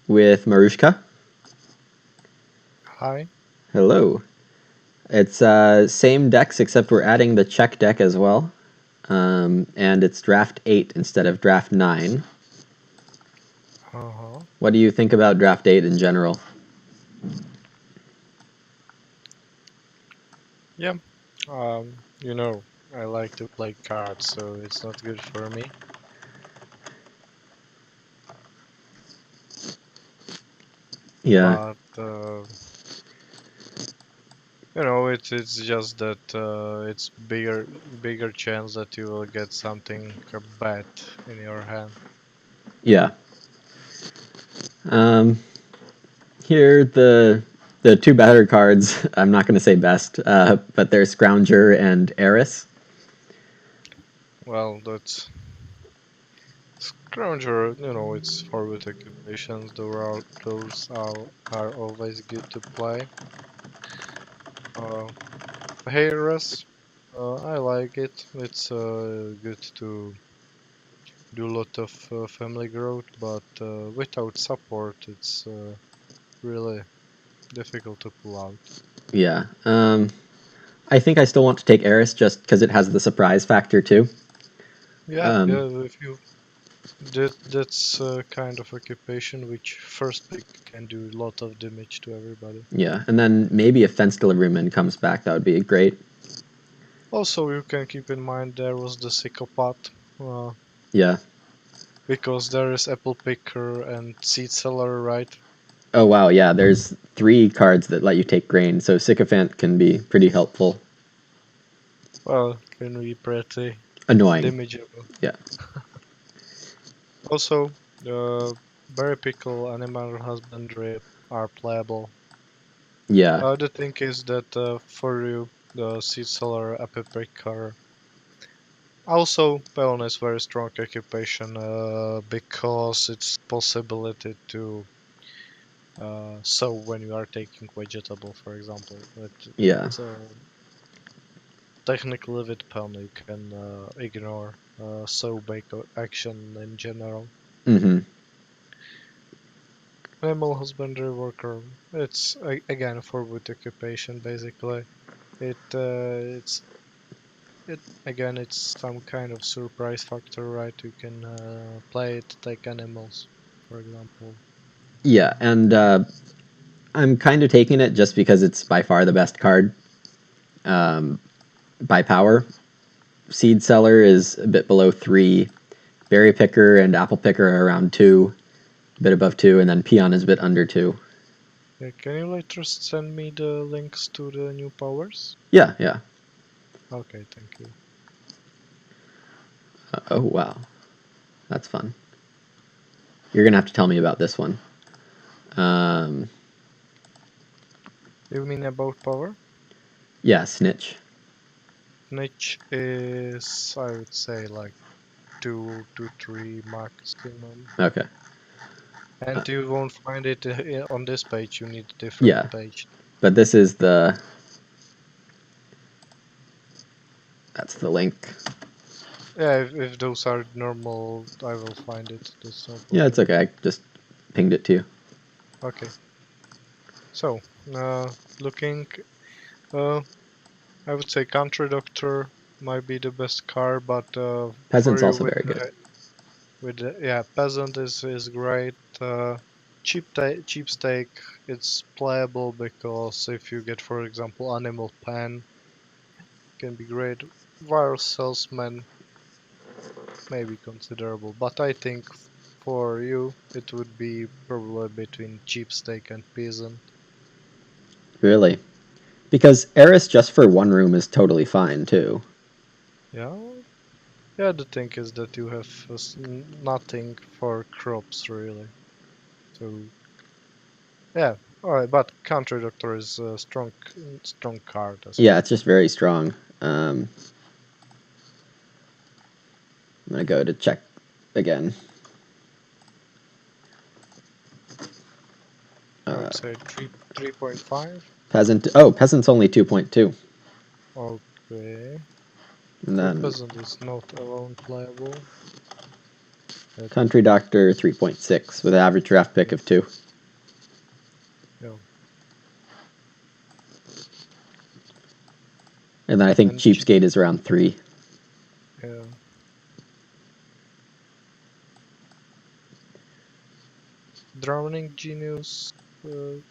with MaruskaK. Hi. Hello. It's same decks except we're adding the check deck as well. And it's draft 8 instead of draft 9. Uh-huh. What do you think about draft 8 in general? Yeah. I like to play cards, so it's not good for me. Yeah. But it's just that it's bigger chance that you will get something bad in your hand. Yeah. Here the two better cards. I'm not going to say best, but they're Scrounger and Heiress. Well, that's Scrounger, it's for with occupations. Those are always good to play. Uh, Heiress, I like it. It's good to do a lot of family growth, but without support, it's really difficult to pull out. Yeah. I think I still want to take Heiress just because it has the surprise factor too. Yeah, Um, yeah. If you that's kind of occupation which first pick can do a lot of damage to everybody. yeah, and then maybe if Fence Deliveryman comes back, that would be great. Also, you can keep in mind there was the psychopath, uh, Yeah. because there is apple picker and seed seller, right? Oh wow, yeah. There's 3 cards that let you take grain, so Sycophant can be pretty helpful. Well, can be pretty Annoying. damageable. Yeah. Also, berry pickle, animal husbandry are playable. Yeah. The thing is that for you, the seed seller, apple picker. Also, pawn is very strong occupation because it's possibility to sow when you are taking vegetable, for example. But Yeah. technically with pawn you can ignore sow bake action in general. Mm-hmm. Animal husbandry worker. It's again for wood occupation basically. It's it again. It's some kind of surprise factor, right? You can play it, take animals, for example. Yeah, and I'm kind of taking it just because it's by far the best card by power. Seed Seller is a bit below 3. Berry Picker and Apple Picker are around 2, a bit above 2, and then Peon is a bit under 2. Yeah, can you later send me the links to the new powers? Yeah, yeah. Okay, thank you. Oh wow, that's fun. You're gonna have to tell me about this one. Um, You mean about power? yeah, Snitch. Niche is, I would say, like 2 to 3 maximum. Okay. And you won't find it on this page, you need a different Yeah, page. but this is the. That's the link. Yeah, if those are normal, I will find it. That's no Yeah, it's problem. okay. I just pinged it to you. Okay, so looking, uh, I would say Country Doctor might be the best car, but for Peasant's you also very good. yeah, Peasant is great. Cheap steak, it's playable because if you get, for example, Animal Pen, can be great. Virus Salesman may be considerable, but I think for you it would be probably between Cheap Steak and Peasant. Really, because Eris just for one room is totally fine too. Yeah, yeah. The thing is that you have nothing for crops really, so yeah. All right, but Country Doctor is a strong card as Yeah, well. it's just very strong. I'm gonna go to check again. I would say 3.5. Peasant. Oh, peasant's only 2.2. Okay. And Yeah, then Peasant is not alone playable. Country Doctor 3.6 with an average draft pick of 2. Yeah. And then I think And Cheapskate is around 3. Yeah. Drowning Genius would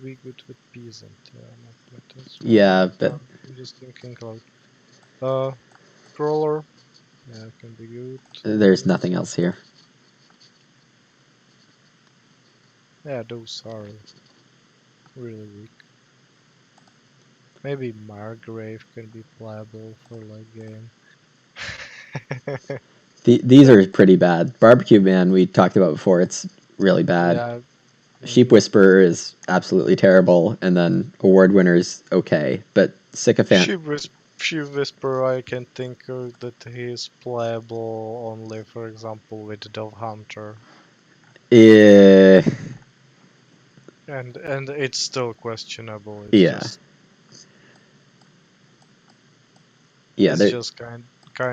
be good with Peasant. Yeah, not this one. Yeah, but I'm just thinking about Crawler. Yeah, can be good. there's nothing else here. Yeah, those are really weak. Maybe Margrave can be playable for late game. These are pretty bad. Barbecue Man, we talked about before, it's really bad. Yeah. Sheep Whisperer is absolutely terrible, and then Award Winner's okay, but Sycophant... Sheep Whisperer, I can think that he is playable only, for example, with Dove Hunter. Eh, And it's still questionable. It's yeah. just Yeah, it's just kind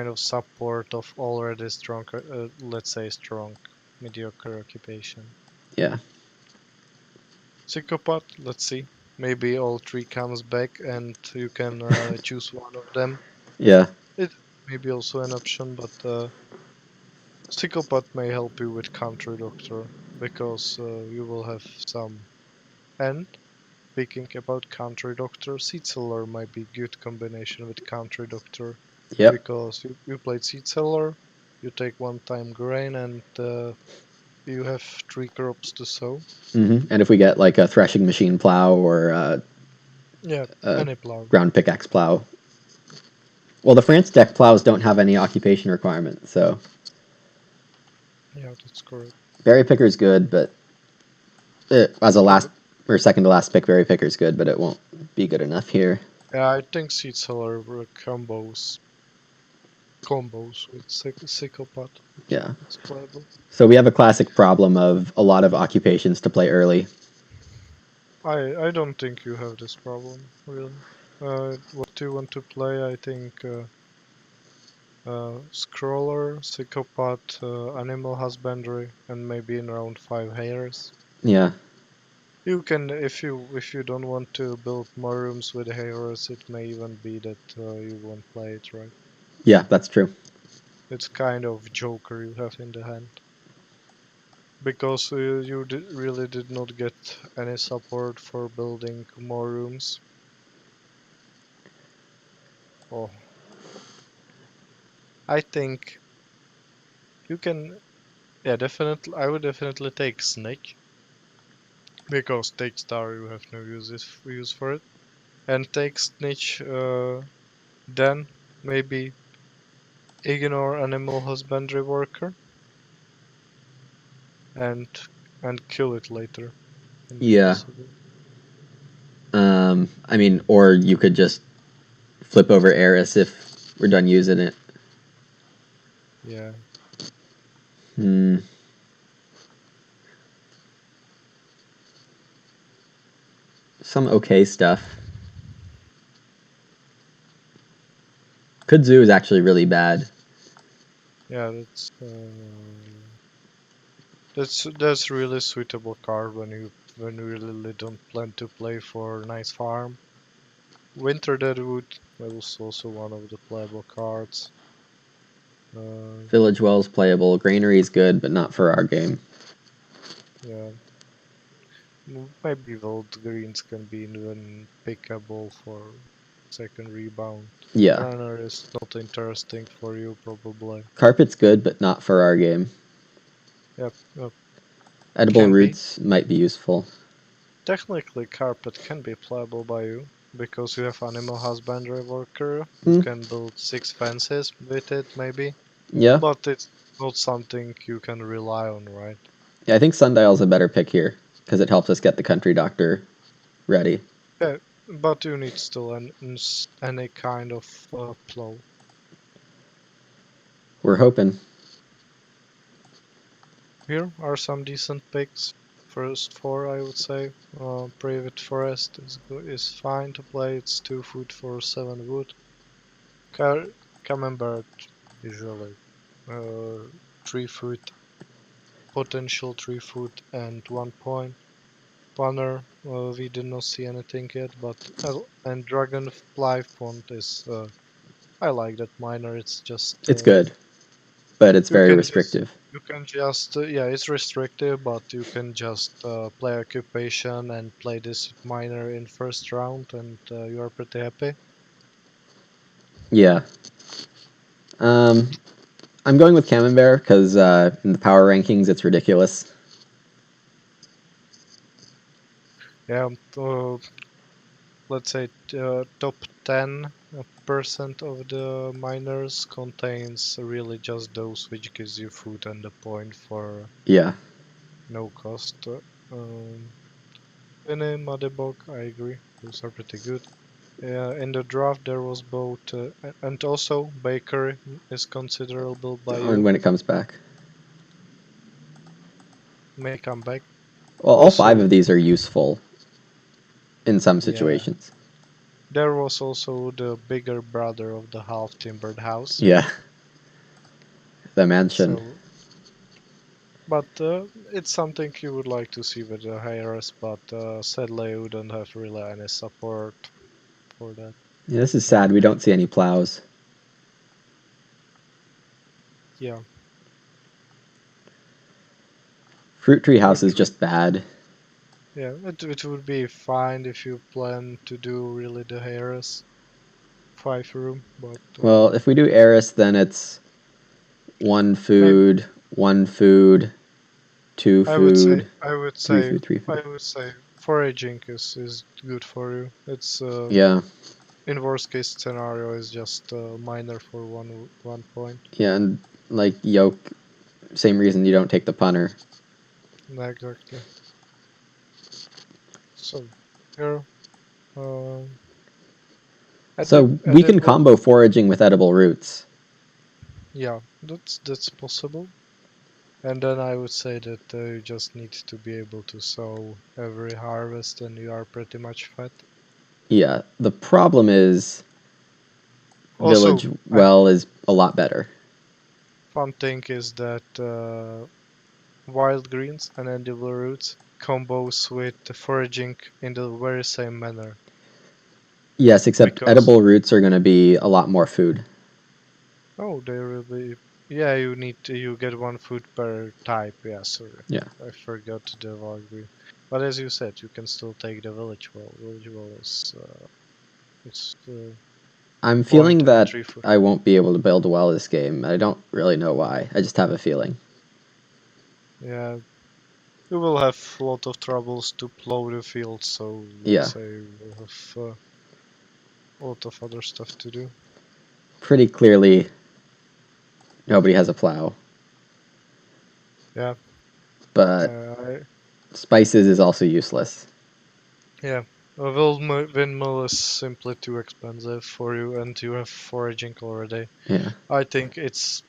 of support of already strong, let's say strong, mediocre occupation. yeah. Psychopath, let's see. Maybe all three comes back and you can choose one of them. Yeah. It may be also an option, but Psychopath may help you with Country Doctor because you will have some. And speaking about Country Doctor, Seed Seller might be good combination with Country Doctor Yep. because you played Seed Seller, you take one time grain and you have 3 crops to sow. And if we get like a threshing machine plow or Yeah, a any plow. ground pickaxe plow. Well, the France deck plows don't have any occupation requirement, so Yeah, that's correct. Berry Picker's good, but as a last or second to last pick, Berry Picker's good, but it won't be good enough here. Yeah, I think Seed Seller were combos with Psychopath. Yeah. It's playable. So we have a classic problem of a lot of occupations to play early. I don't think you have this problem, really. What do you want to play? I think Scroller, Psychopath, Animal Husbandry, and maybe in round 5 Heiress. Yeah. You can, if you don't want to build more rooms with Heiress, it may even be that you won't play it, right? Yeah, that's true. It's kind of joker you have in the hand. Because you really did not get any support for building more rooms. Oh, I think you can. Yeah, definitely. I would definitely take Snake because take Star you have no use for it, and take Snitch. Then maybe ignore Animal Husbandry Worker and kill it later. Can be Yeah. possible. I mean, or you could just flip over Heiress if we're done using it. Yeah. Hmm. Some okay stuff. Kudzu is actually really bad. Yeah, that's really suitable card when you really don't plan to play for nice farm. Winter Deadwood, that was also one of the playable cards. Village Well's playable. Granary is good, but not for our game. Yeah. Maybe Wild Greens can be even pickable for second rebound. Yeah. Granary is not interesting for you, probably. Carpet's good, but not for our game. Yep, yep. Edible Can be. roots might be useful. Technically, Carpet can be playable by you, because you have Animal Husbandry Worker. You Hmm. can build 6 fences with it, maybe. Yeah. But it's not something you can rely on, right? Yeah, I think Sundial's a better pick here because it helps us get the Country Doctor ready. Yeah, but you need still any kind of plow. We're hoping. Here are some decent picks. First 4, I would say. Private Forest is fine to play. It's 2 food for 7 wood. Camembert usually 3 food. potential 3 food and 1 point. Banner, we did not see anything yet, but and Dragonfly font is I like that miner. It's just It's good, but it's you very can just restrictive. yeah, it's restrictive, but you can just play occupation and play this miner in first round, and you are pretty happy. Yeah. Um, I'm going with Camembert because in the power rankings it's ridiculous. Yeah, let's say top 10% of the miners contains really just those which gives you food and a point for Yeah. no cost. In Mudbog, I agree, those are pretty good. In the draft there was both, and also bakery is considerable by And you. when it comes back. May come back. Well, all five Also, of these are useful in some yeah, situations. there was also the bigger brother of the half timbered house. Yeah. The mansion. So, but it's something you would like to see with the Heiress, but sadly you don't have really any support for that. Yeah, this is sad. We don't see any plows. Yeah, Fruit tree house would is just bad. yeah, it would be fine if you plan to do really the Heiress 5 room, but Well, if we do Heiress, then it's maybe one food, two I would say food, three food. foraging is good for you. It's Yeah, in worst case scenario is just minor for 1 point. yeah, and like yoke, same reason you don't take the punter. Exactly. So here, uh, So we can edible. combo foraging with edible roots. Yeah, that's possible. And then I would say that you just need to be able to sow every harvest, and you are pretty much fat. Yeah, the problem is Also, village well is a lot better. fun thing is that wild greens and edible roots combos with foraging in the very same manner. Yes, except Because edible roots are going to be a lot more food. oh, they will be. Yeah, you get 1 food per type. Yeah, sorry, Yeah. I forgot the wild green. But as you said, you can still take the village well. Village well is it's I'm point feeling and that 3 food. I won't be able to build well this game. I don't really know why. I just have a feeling. Yeah, you will have a lot of troubles to plow the field. So let's Yeah, say you will have a lot of other stuff to do. pretty clearly nobody has a plow. Yeah, But I spices is also useless. Yeah, a windmill is simply too expensive for you, and you have foraging already. Yeah. I think it's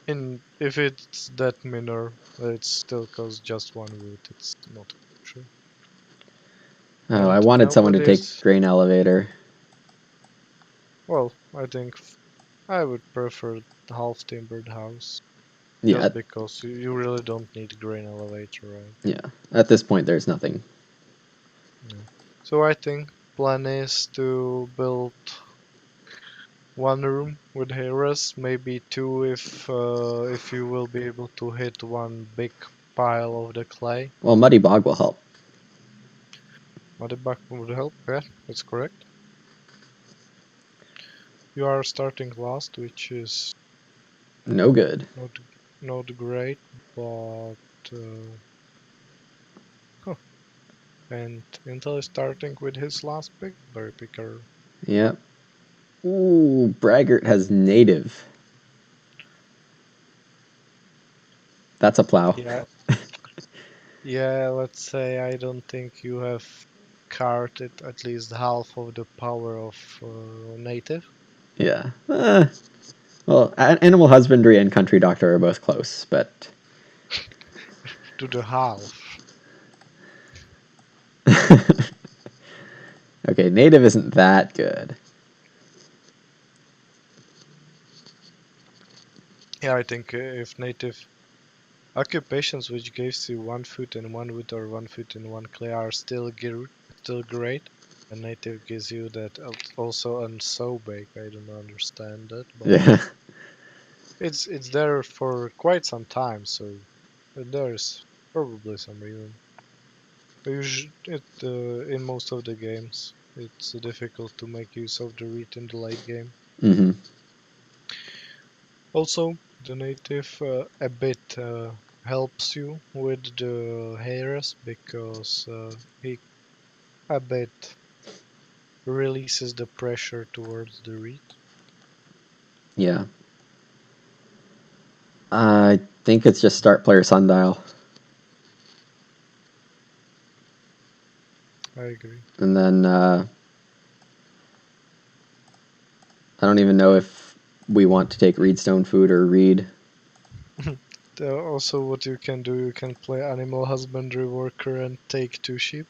in if it's that minor, it still costs just 1 wood. It's not true. Oh, And I wanted someone to take nowadays, grain elevator. well, I think I would prefer the half timbered house Yeah, just because you really don't need grain elevator, right? yeah. At this point, there's nothing. Yeah. So I think plan is to build 1 room with Heiress, maybe two if you will be able to hit one big pile of the clay. Well, muddy bog will help. Mudbug would help, yeah, that's correct. You are starting last, which is No good. not not great, but uh, huh. And Intel is starting with his last pick, berry picker. Yep. Ooh, Braggart has native. That's a plow. Yeah, yeah. Let's say I don't think you have carted at least half of the power of native. Yeah. Well, animal husbandry and country doctor are both close, but To the half. okay, native isn't that good. Yeah, I think if native Occupations which gives you 1 foot and 1 wood or 1 foot and 1 clay are still great. A native gives you that also on so big. I don't understand that, but Yeah. it's there for quite some time, so there's probably some reason. In most of the games, it's difficult to make use of the read in the late game. Hmm. Also, the native a bit helps you with the Heiress because he a bit releases the pressure towards the reed. Yeah. I think it's just start player sundial. I agree. And then I don't even know if we want to take reedstone food or reed. Also, what you can do, you can play animal husbandry worker and take 2 sheep,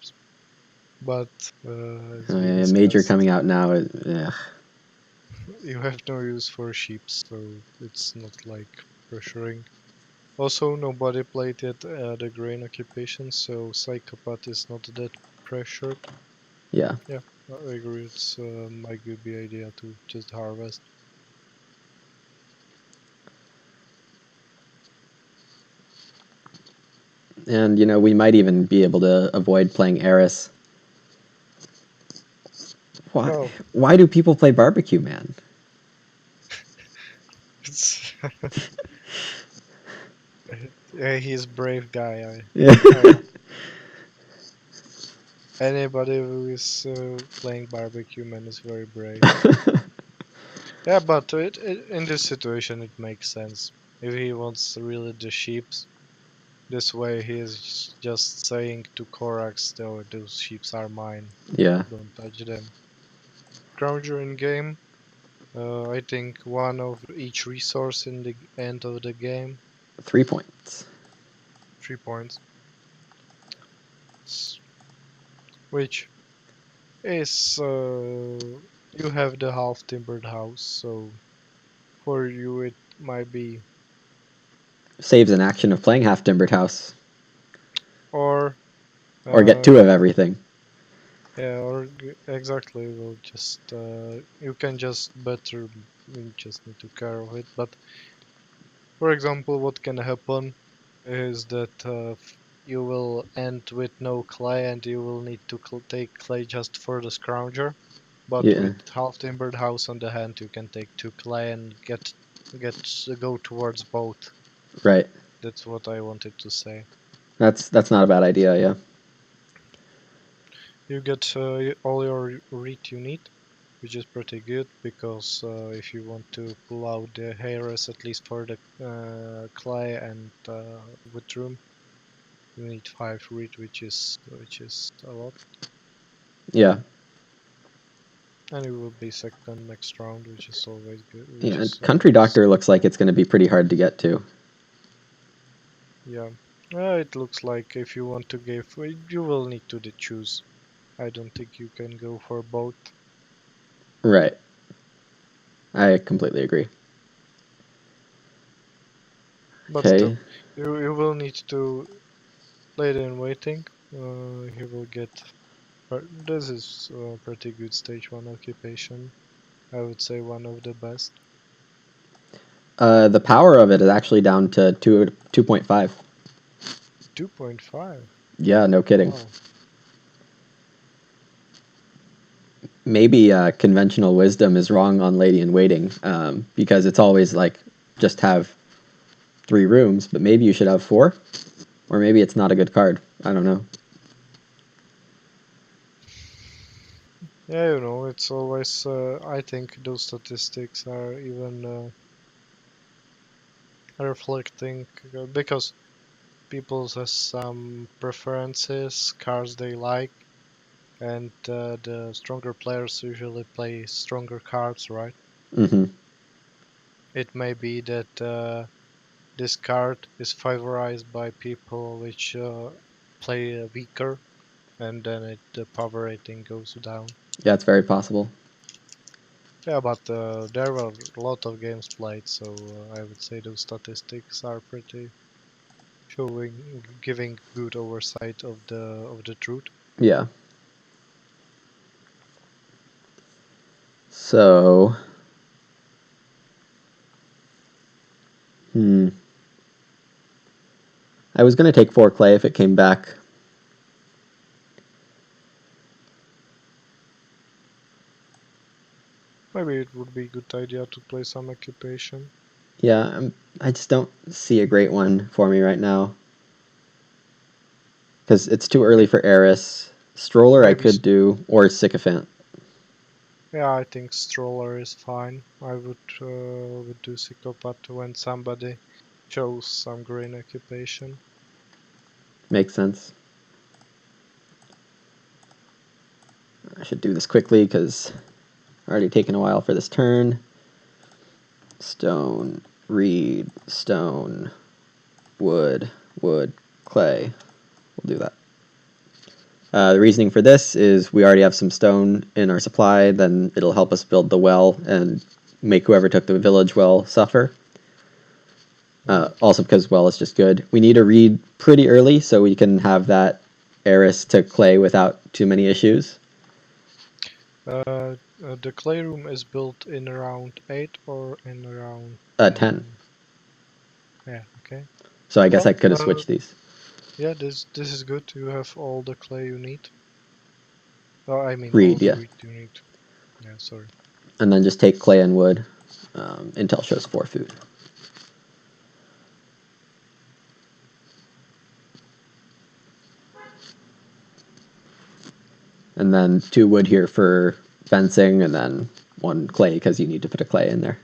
but as we Major discussed, coming out now. Yeah. you have no use for sheep, so it's not like pressuring. Also, nobody played yet the grain occupation, so psychopath is not that pressured. Yeah. Yeah, I agree. It's might be the idea to just harvest. And we might even be able to avoid playing Heiress. Why? Well, Why do people play barbecue, man? it's yeah, he's brave guy. Yeah. Anybody who is playing barbecue man is very brave. Yeah, but in this situation it makes sense. If he wants really the sheeps, this way he is just saying to Korax, "Oh, those sheeps are mine. Yeah. Don't touch them." Scrounger in game, I think one of each resource in the end of the game, 3 points. 3 points, which is you have the half timbered house, so for you it might be Saves an action of playing half timbered house, or or get 2 you of everything. yeah, or exactly. Well, just you can just better. You just need to care of it. But for example, what can happen is that you will end with no clay, and you will need to take clay just for the scrounger. But Yeah. with half timbered house on the hand, you can take 2 clay and get go towards both. Right. That's what I wanted to say. That's not a bad idea. Yeah. You get all your read you need, which is pretty good because if you want to pull out the Heiress at least for the clay and wood room, you need 5 read, which is a lot, Yeah. and it will be second next round, which is always good, which Yeah. is Country always Doctor looks like it's going to be pretty hard to get to. yeah. It looks like if you want to give, you will need to choose. I don't think you can go for both, Right. I completely agree. but Okay. still, you will need to play it in waiting. He will get. But this is a pretty good stage 1 occupation. I would say one of the best. The power of it is actually down to 2.5. 2.5. Yeah, no kidding. Wow. Maybe conventional wisdom is wrong on Lady in Waiting, because it's always like just have 3 rooms, but maybe you should have 4, or maybe it's not a good card. I don't know. Yeah, it's always. I think those statistics are even reflecting because people has some preferences, cards they like, and the stronger players usually play stronger cards, right? Hmm. It may be that this card is favorized by people which play weaker, and then the power rating goes down. Yeah, it's very possible. Yeah, but there were a lot of games played, so I would say those statistics are pretty. giving good oversight of the truth. Yeah. So, I was going to take 4 clay if it came back. Maybe it would be a good idea to play some occupation. Yeah, I just don't see a great one for me right now. Because it's too early for Heiress. Stroller I Maybe, could do, or Sycophant. yeah, I think stroller is fine. I would do psychopath when somebody chose some green occupation. Makes sense. I should do this quickly because already taken a while for this turn. Stone, reed, stone, wood, wood, clay. We'll do that. The reasoning for this is we already have some stone in our supply, then it'll help us build the well and make whoever took the village well suffer. Also because well is just good. We need a reed pretty early so we can have that Heiress to clay without too many issues. The clay room is built in around 8 or in around 10. Yeah, okay. So I guess I Well, could have switched these. yeah, this is good. You have all the clay you need. Oh, I mean all Reed, the yeah. wheat you need. Yeah, sorry. And then just take clay and wood until shows 4 food. And then 2 wood here for fencing, and then 1 clay because you need to put a clay in there.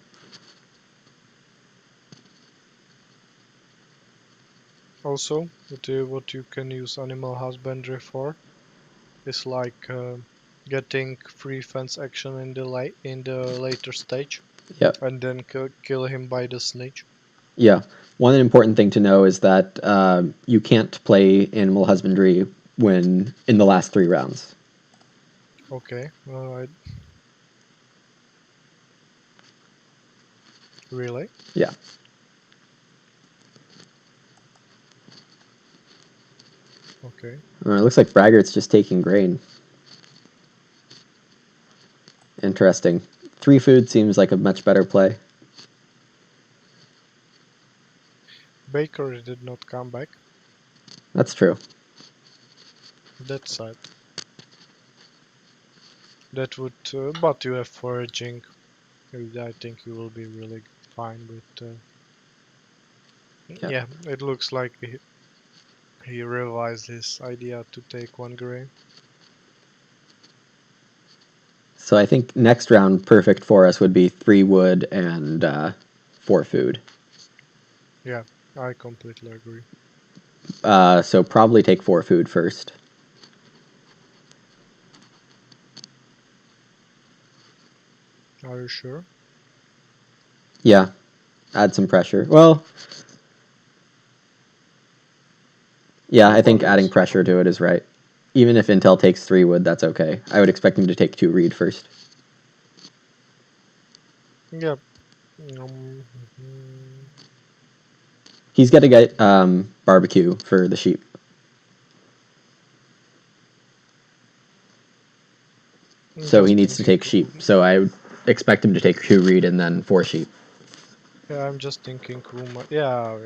Also, what you can use animal husbandry for is like getting free fence action in the later stage, Yep. and then kill him by the snitch. Yeah. One important thing to know is that you can't play animal husbandry when in the last 3 rounds. Okay. Really? Yeah. Okay. It looks like Braggart's just taking grain. Interesting. 3 food seems like a much better play. Baker did not come back. That's true. That's sad. That would, but you have foraging. I think you will be really fine with. Yeah. Yeah, it looks like he revised his idea to take 1 grain. So I think next round perfect for us would be 3 wood and 4 food. Yeah, I completely agree. So probably take 4 food first. Are you sure? Yeah, add some pressure. Well, yeah, I think adding pressure to it is right. Even if Intel takes 3 wood, that's okay. I would expect him to take 2 reed first. Yeah. He's got to get barbecue for the sheep. So he Just needs to thinking. take sheep. So I would expect him to take 2 reed and then 4 sheep. Yeah, I'm just thinking who might. Yeah.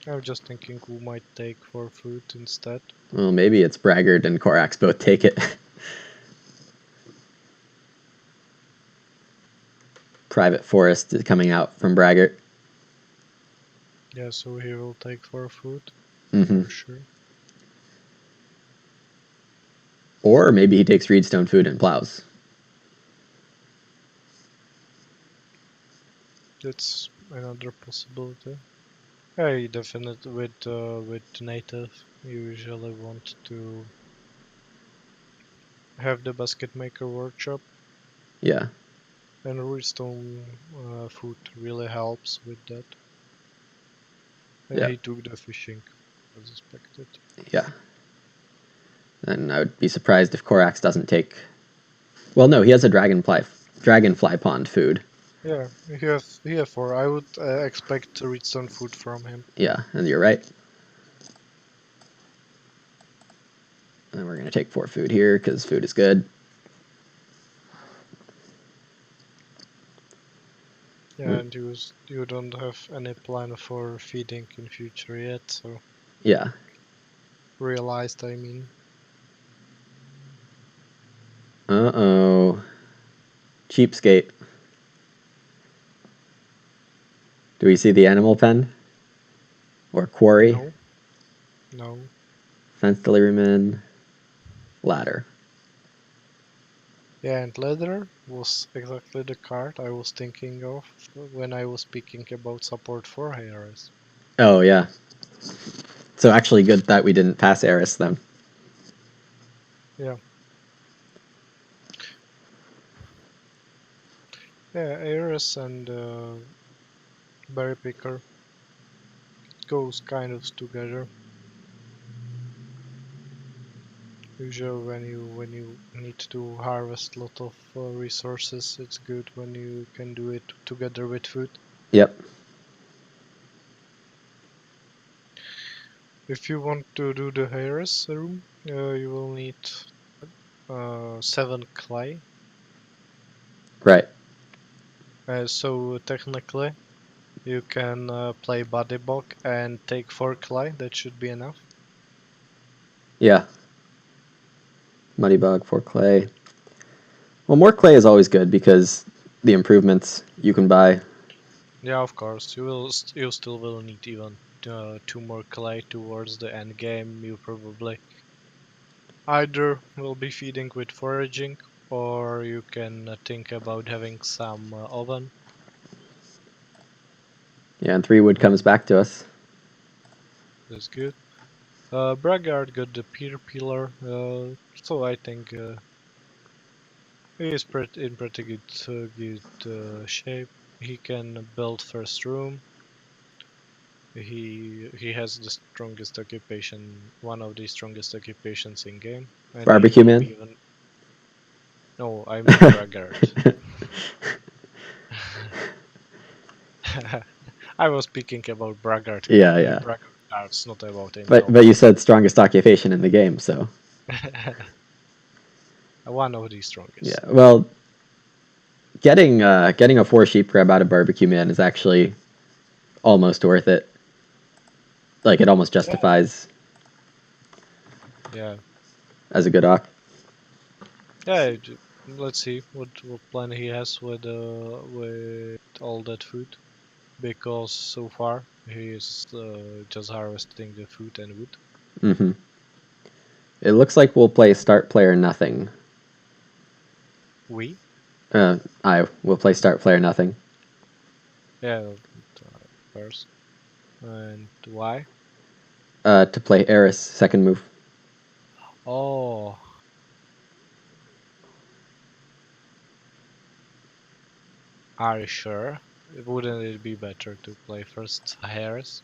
I'm just thinking who might take for food instead. Well, maybe it's Braggart and Korax both take it. Private Forest is coming out from Braggart. Yeah, so he will take for food Mm-hmm. for sure. Or maybe he takes Reedstone food and plows. That's another possibility. I definitely with native you usually want to have the basket maker workshop, Yeah. and redstone food really helps with that. And Yeah. he took the fishing as expected. Yeah. And I would be surprised if Korax doesn't take... Well, no, he has a dragonfly pond food. Yeah, he have 4. I would expect redstone food from him. Yeah, and you're right. And we're going to take 4 food here because food is good. Yeah, and you don't have any plan for feeding in future yet, so Yeah. realized, I mean. Uh-oh. Cheapskate. Do we see the animal pen? Or quarry? No. No. Fence deliveryman. Ladder. Yeah, and leather was exactly the card I was thinking of when I was speaking about support for Heiress. Oh, yeah. So actually good that we didn't pass Heiress then. Yeah. Yeah, Heiress and Berry Picker goes kind of together. Usually when you need to harvest a lot of resources, it's good when you can do it together with food. Yep. If you want to do the Heiress room, you will need 7 clay. Right. So technically, you can play Body Block and take 4 clay. That should be enough. Yeah. Muddy bug, 4 clay. Well, more clay is always good because the improvements you can buy. Yeah, of course. You still will need even 2 more clay towards the end game. You probably either will be feeding with foraging, or you can think about having some oven. Yeah, and 3 wood comes back to us. That's good. Braggart got the peer pillar, so I think he is in pretty good shape. He can build first room. He has the strongest occupation, one of the strongest occupations in game, and he Barbecue will be man. even. No, I mean Braggart. I was speaking about Yeah, yeah. Braggart cards, not about But himself. you said strongest occupation in the game, so One of the yeah. strongest. Well, getting a 4 sheep grab out of barbecue man is actually almost worth it. Like it almost Yeah, justifies yeah, as a good oc. yeah. Let's see what plan he has with all that food, because so far he is just harvesting the food and wood. Hmm. It looks like we'll play start player nothing. We, I will play start player nothing. yeah, of course. And why? To play Heiress second move. Oh, are you sure? Wouldn't it be better to play first Harris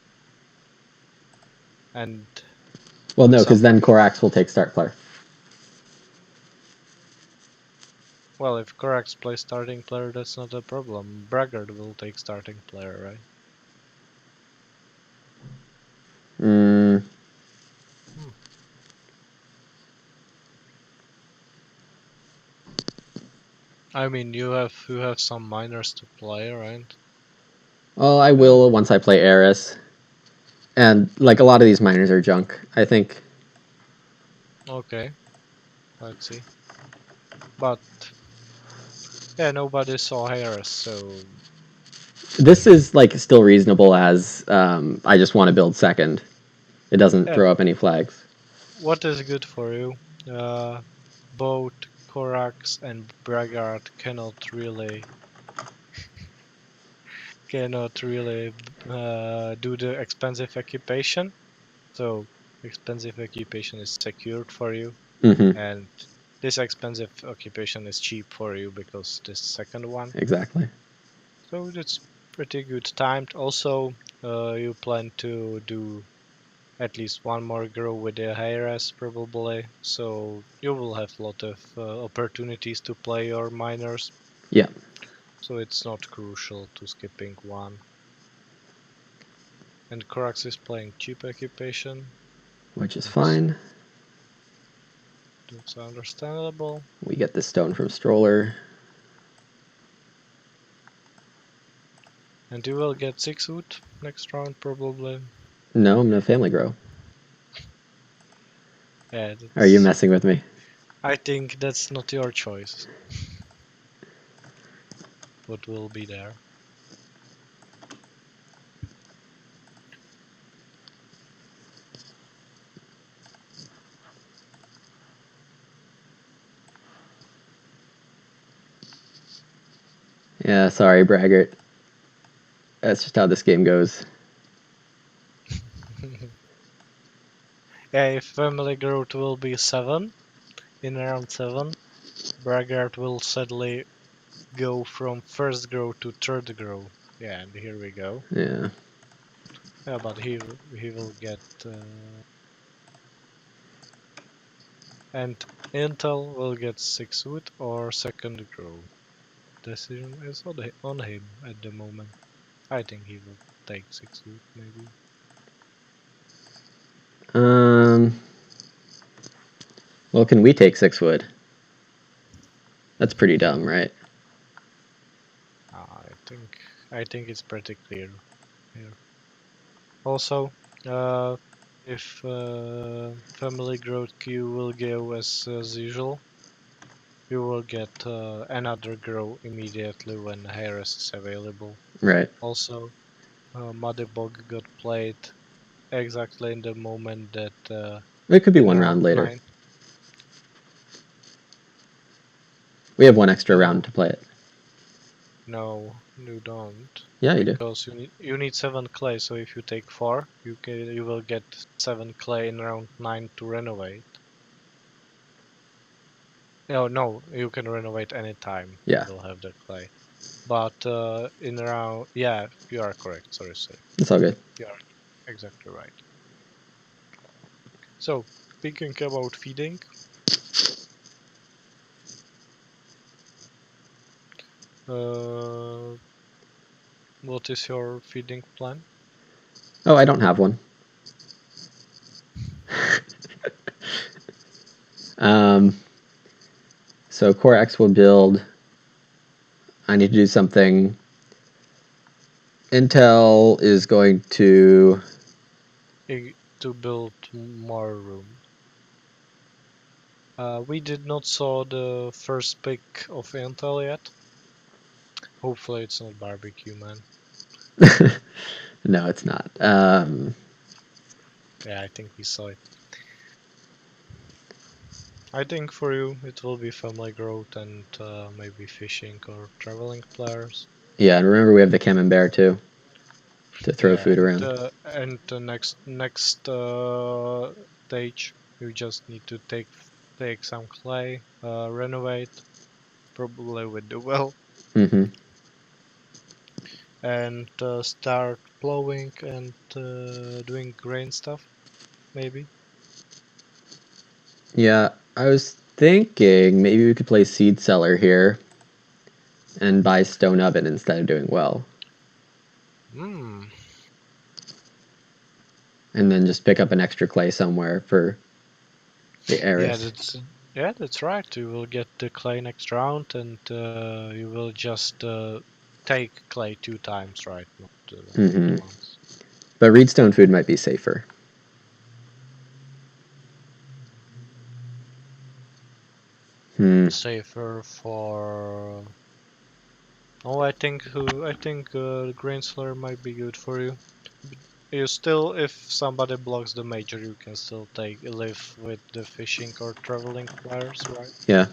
and Well, no, because then support? Korax will take start player. Well, if Korax plays starting player, that's not a problem. Braggart will take starting player, right? Mm, Hmm. I mean, you have some miners to play, right? well, I Uh, will once I play Heiress. And like a lot of these miners are junk. I think okay, let's see. But yeah, nobody saw Harris, so this is like still reasonable as I just want to build second. It doesn't yeah. throw up any flags. What is good for you? Uh, Both Korax and Braggart cannot really do the expensive occupation. So expensive occupation is secured for you, Hmm. and this expensive occupation is cheap for you because this second one. Exactly. So it's pretty good timed. Also, you plan to do at least one more grow with the Heiress probably, so you will have a lot of opportunities to play your miners. Yeah, So it's not crucial to skipping one. And Corax is playing cheap occupation. which is It's fine. That's understandable. We get the stone from Stroller. And you will get 6 wood next round, probably. No, I'm gonna family grow. Yeah, Are you messing with me? I think that's not your choice. What will be there? Yeah, sorry, braggart. That's just how this game goes. Yeah, if family growth will be 7, in around 7, Braggart will sadly go from first grow to third grow. Yeah, and here we go. Yeah. Yeah, but he will get and Intel will get 6 wood or second grow. Decision is on him at the moment. I think he will take 6 wood maybe. Well, can we take 6 wood? That's pretty dumb, right? I think it's pretty clear here. Also, uh, if family growth queue will go as usual, you will get another grow immediately when Heiress is available. Right. Also, Muddy Bog got played exactly in the moment that It could be in one round round later. 9. We have one extra round No, to play it. no, you don't. Yeah, you do. Because you need 7 clay, so if you take 4, you will get 7 clay in round 9 to renovate. No, you can renovate anytime. You Yeah, will have the clay. But in round, yeah, you are correct. Sorry. it's all good. You are exactly right. So, speaking about feeding, uh, what is your feeding plan? Oh, I don't have one. Um, so Core X will build. I need to do something. Intel is going to. To build more room. We did not saw the first pick of Intel yet. Hopefully it's not barbecue, man. No, it's not. Yeah, I think we saw it. I think for you it will be family growth and maybe fishing or traveling players. Yeah, and remember we have the Camembert too to throw Yeah, food around. and the next stage you just need to take some clay, renovate, probably with the well, Mm-hmm. and start plowing and doing grain stuff, maybe. Yeah, I was thinking maybe we could play Seed Seller here and buy Stone Oven instead of doing well. Hmm. And then just pick up an extra clay somewhere for the Yeah, Heiress. that's right. You will get the clay next round, and you will just take clay 2 times, right? Not Mm-hmm. once. But Reedstone food might be safer. Hmm. Safer for. Oh, I think grain slayer might be good for you. You still, if somebody blocks the major, you can still live with the fishing or traveling players, right? Yeah.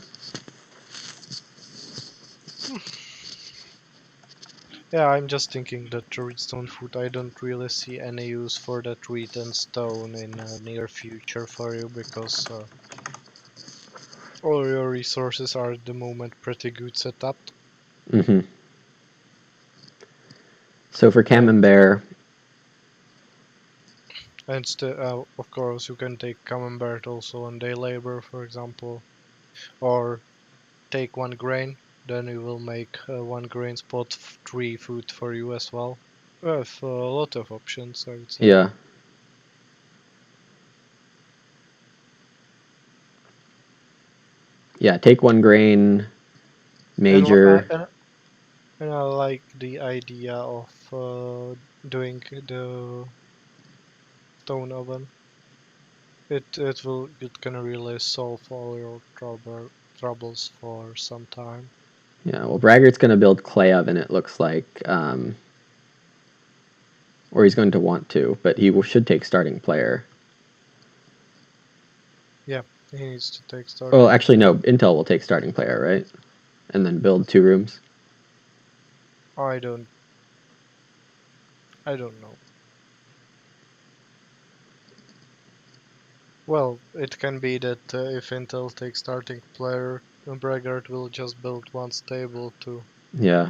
Yeah, I'm just thinking that the redstone food, I don't really see any use for that reed and stone in near future for you because all your resources are at the moment pretty good set up. Mm-hmm. So for And Camembert, of course you can take camembert also on day labor, for example, or take 1 grain, then you will make 1 grain spot 3 food for you as well. You have a lot of options, I would say. yeah. Yeah, take 1 grain, major. And I like the idea of doing the stone oven. It can really solve all your troubles for some time. Yeah, well, Braggart's going to build clay oven, it looks like. Or he's going to want to, but he should take starting player. Yeah, he needs to take Oh, starting. actually, no. Intel will take starting player, right? And then build 2 rooms. I don't know. Well, it can be that if Intel takes starting player, Braggart will just build one stable to Yeah.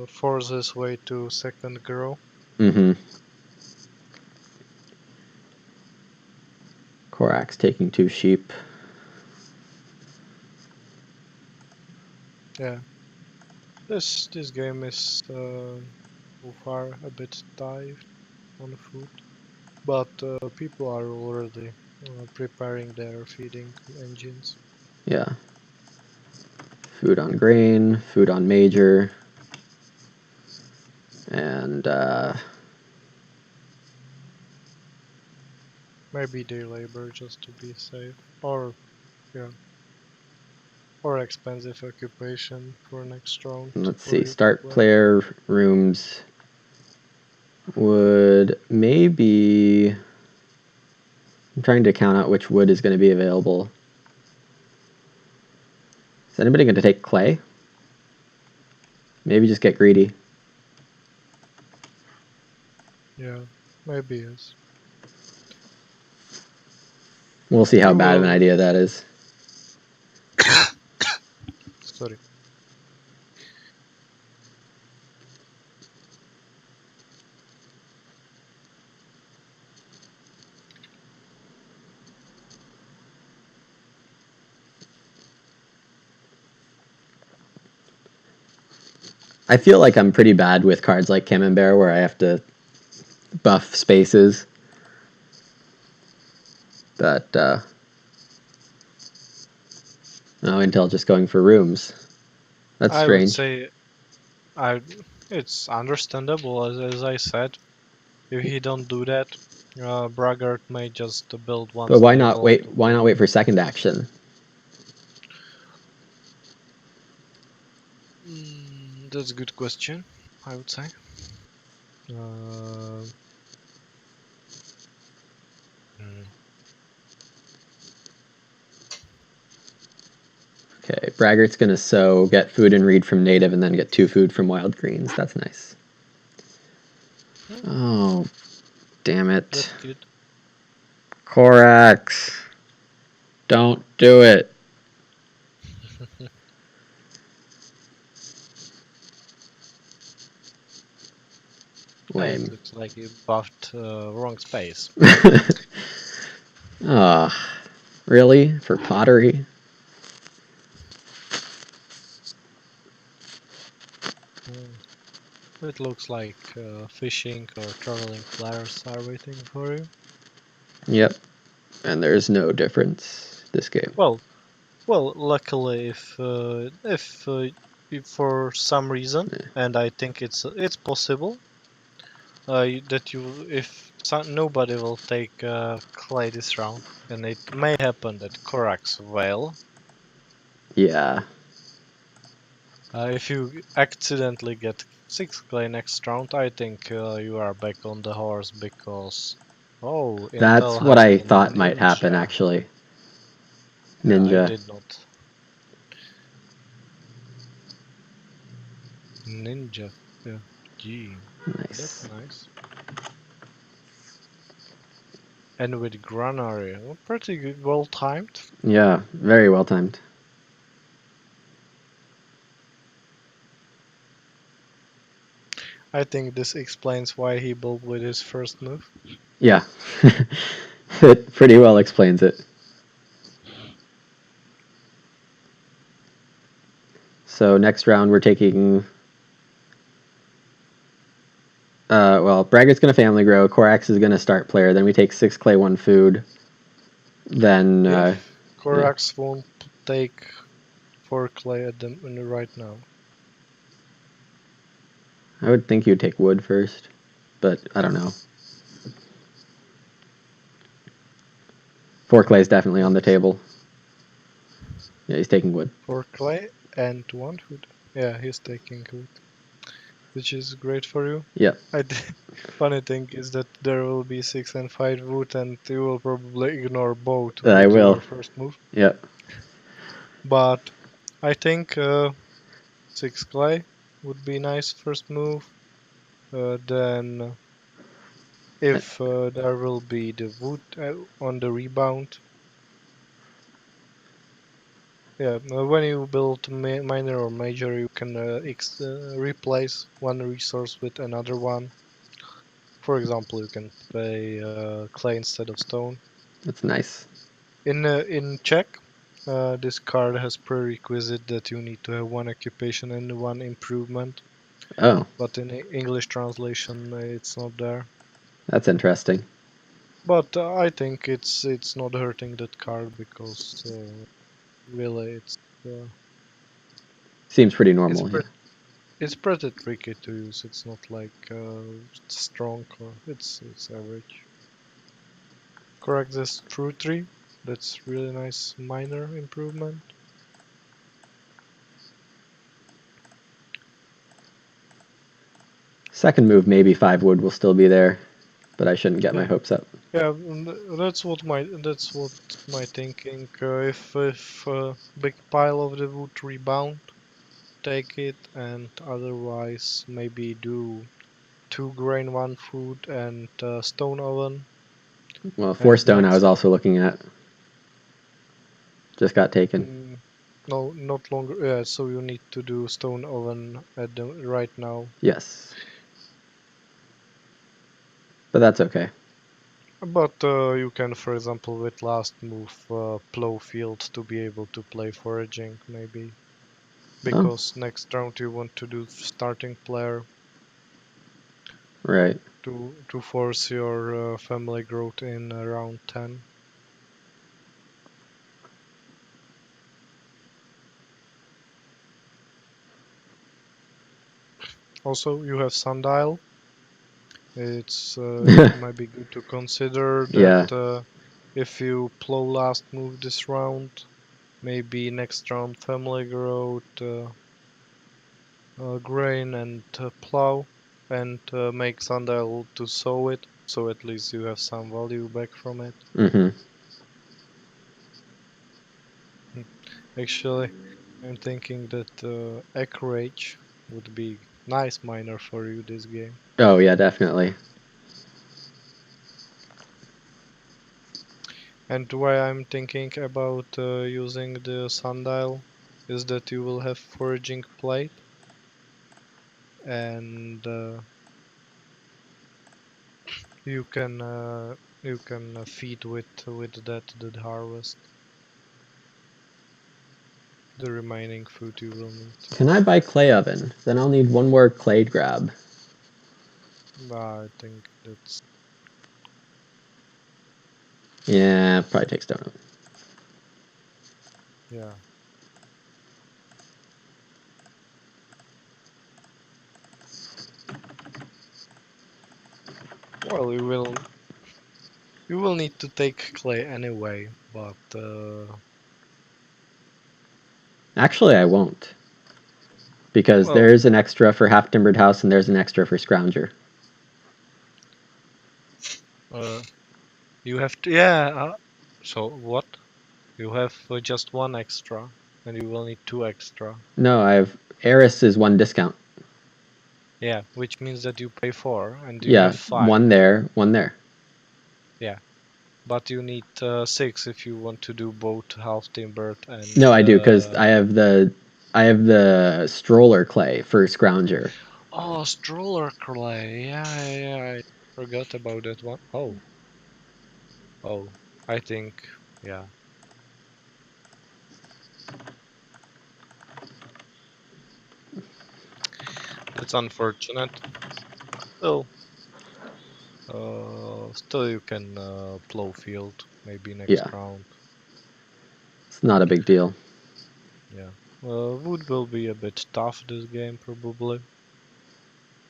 force his way to second grow. Mm-hmm. Korak's taking 2 sheep. Yeah, this game is so far a bit tight on food, but people are already preparing their feeding engines. Yeah. Food on grain, food on major, and Maybe day labor just to be safe, or yeah, or expensive occupation for next round let's for see. you to Start play. player rooms would maybe. I'm trying to count out which wood is going to be available. Is anybody going to take clay? Maybe just get greedy. Yeah, maybe yes. We'll see how You bad of an will. idea that is. Sorry. I feel like I'm pretty bad with cards like Camembert where I have to buff spaces. But, oh, Intel just going for rooms. That's I would strange. say I. It's understandable, as I said. If he don't do that, Braggart may just build one But why not stable. wait? Why not wait for second action? That's a good question, I would say. Uh, hmm. Okay, Braggart's gonna sow, get food and read from native, and then get 2 food from wild greens. That's nice. Oh, damn it. That's good. Korax. Don't do it. Hey, it Lame. looks like you buffed wrong space. Ah, really? For pottery? Hmm. It looks like fishing or traveling players are waiting for you. Yep. And there's no difference this game. Well, luckily, if for some reason, and I think it's possible, that you if nobody will take clay this round, and it may happen that Korax will. Yeah. If you accidentally get 6 clay next round, I think you are back on the horse because That's Intel what has I the thought might happen, ninja. actually. Yeah, I Ninja. did not. Ninja. Yeah. Gee, that's Nice. nice. And with Granary, pretty good, well timed. Yeah, very well timed. I think this explains why he built with his first move. Yeah. It pretty well explains it. So next round we're taking. Well, Braggart's gonna family grow. Korax is gonna start player. Then we take 6 clay, 1 food. Then If yeah. Korax won't take 4 clay at them right now. I would think you'd take wood first, but I don't know. 4 clay is definitely on the table. Yeah, he's taking wood. 4 clay and 1 wood. Yeah, he's taking wood, which is great for you. Yeah. Funny thing is that there will be 6 and 5 wood, and you will probably ignore both I with will. your first move. Yep. But I think 6 clay would be nice first move. Then if there will be the wood on the rebound. Yeah, when you build minor or major, you can replace one resource with another one. For example, you can play clay instead of stone. That's nice. In Czech, this card has prerequisite that you need to have 1 occupation and 1 improvement. Oh, But in English translation, it's not there. that's interesting. But I think it's not hurting that card because really uh, Seems pretty it's normal, yeah. pretty it's pretty tricky to use. It's not like strong or it's average. Correct this through 3. That's really nice minor improvement. Second move, maybe 5 wood will still be there, but I shouldn't get my Yeah. hopes up. Yeah, that's what my thinking. If big pile of the wood rebound, take it, and otherwise maybe do 2 grain, 1 food, and stone oven. Well, 4 And stone I was next, also looking at. Just got taken. no, not longer. Yeah, so you need to do stone oven at the right now. Yes. But that's okay. But you can, for example, with last move, plow field to be able to play foraging, maybe. Oh, Because next round you want to do starting player right. to force your family growth in round 10. Also, you have sundial. It might be good to consider that Yeah. if you plow last move this round, maybe next round family growth, grain and plow, and make sundial to sow it, so at least you have some value back from it. Mm-hmm. Actually, I'm thinking that Acreage would be nice miner for you this game. Oh, yeah, definitely. And why I'm thinking about using the sundial is that you will have foraging plate and you can feed with that harvest the remaining food you will need. Can I buy clay oven? Then I'll need 1 more clay grab. I think that's Yeah, probably take stone oven. yeah. Well, you will need to take clay anyway, but Actually, I won't. Because well, there's an extra for half timbered house and there's an extra for scrounger. uh, you have to yeah. So what? You have just 1 extra, and you will need 2 extra. No, I've Heiress is 1 discount. Yeah, which means that you pay 4, and you have Yeah, 5. 1 there, 1 there. Yeah, but you need 6 if you want to do both half timbered and. No, I do because I have the stroller clay for scrounger. Oh, stroller clay. Yeah, I forgot about that one. Oh, I think, yeah. That's unfortunate. Still, still you can plow field maybe next Yeah, round. it's not a big deal. Yeah. Wood will be a bit tough this game probably.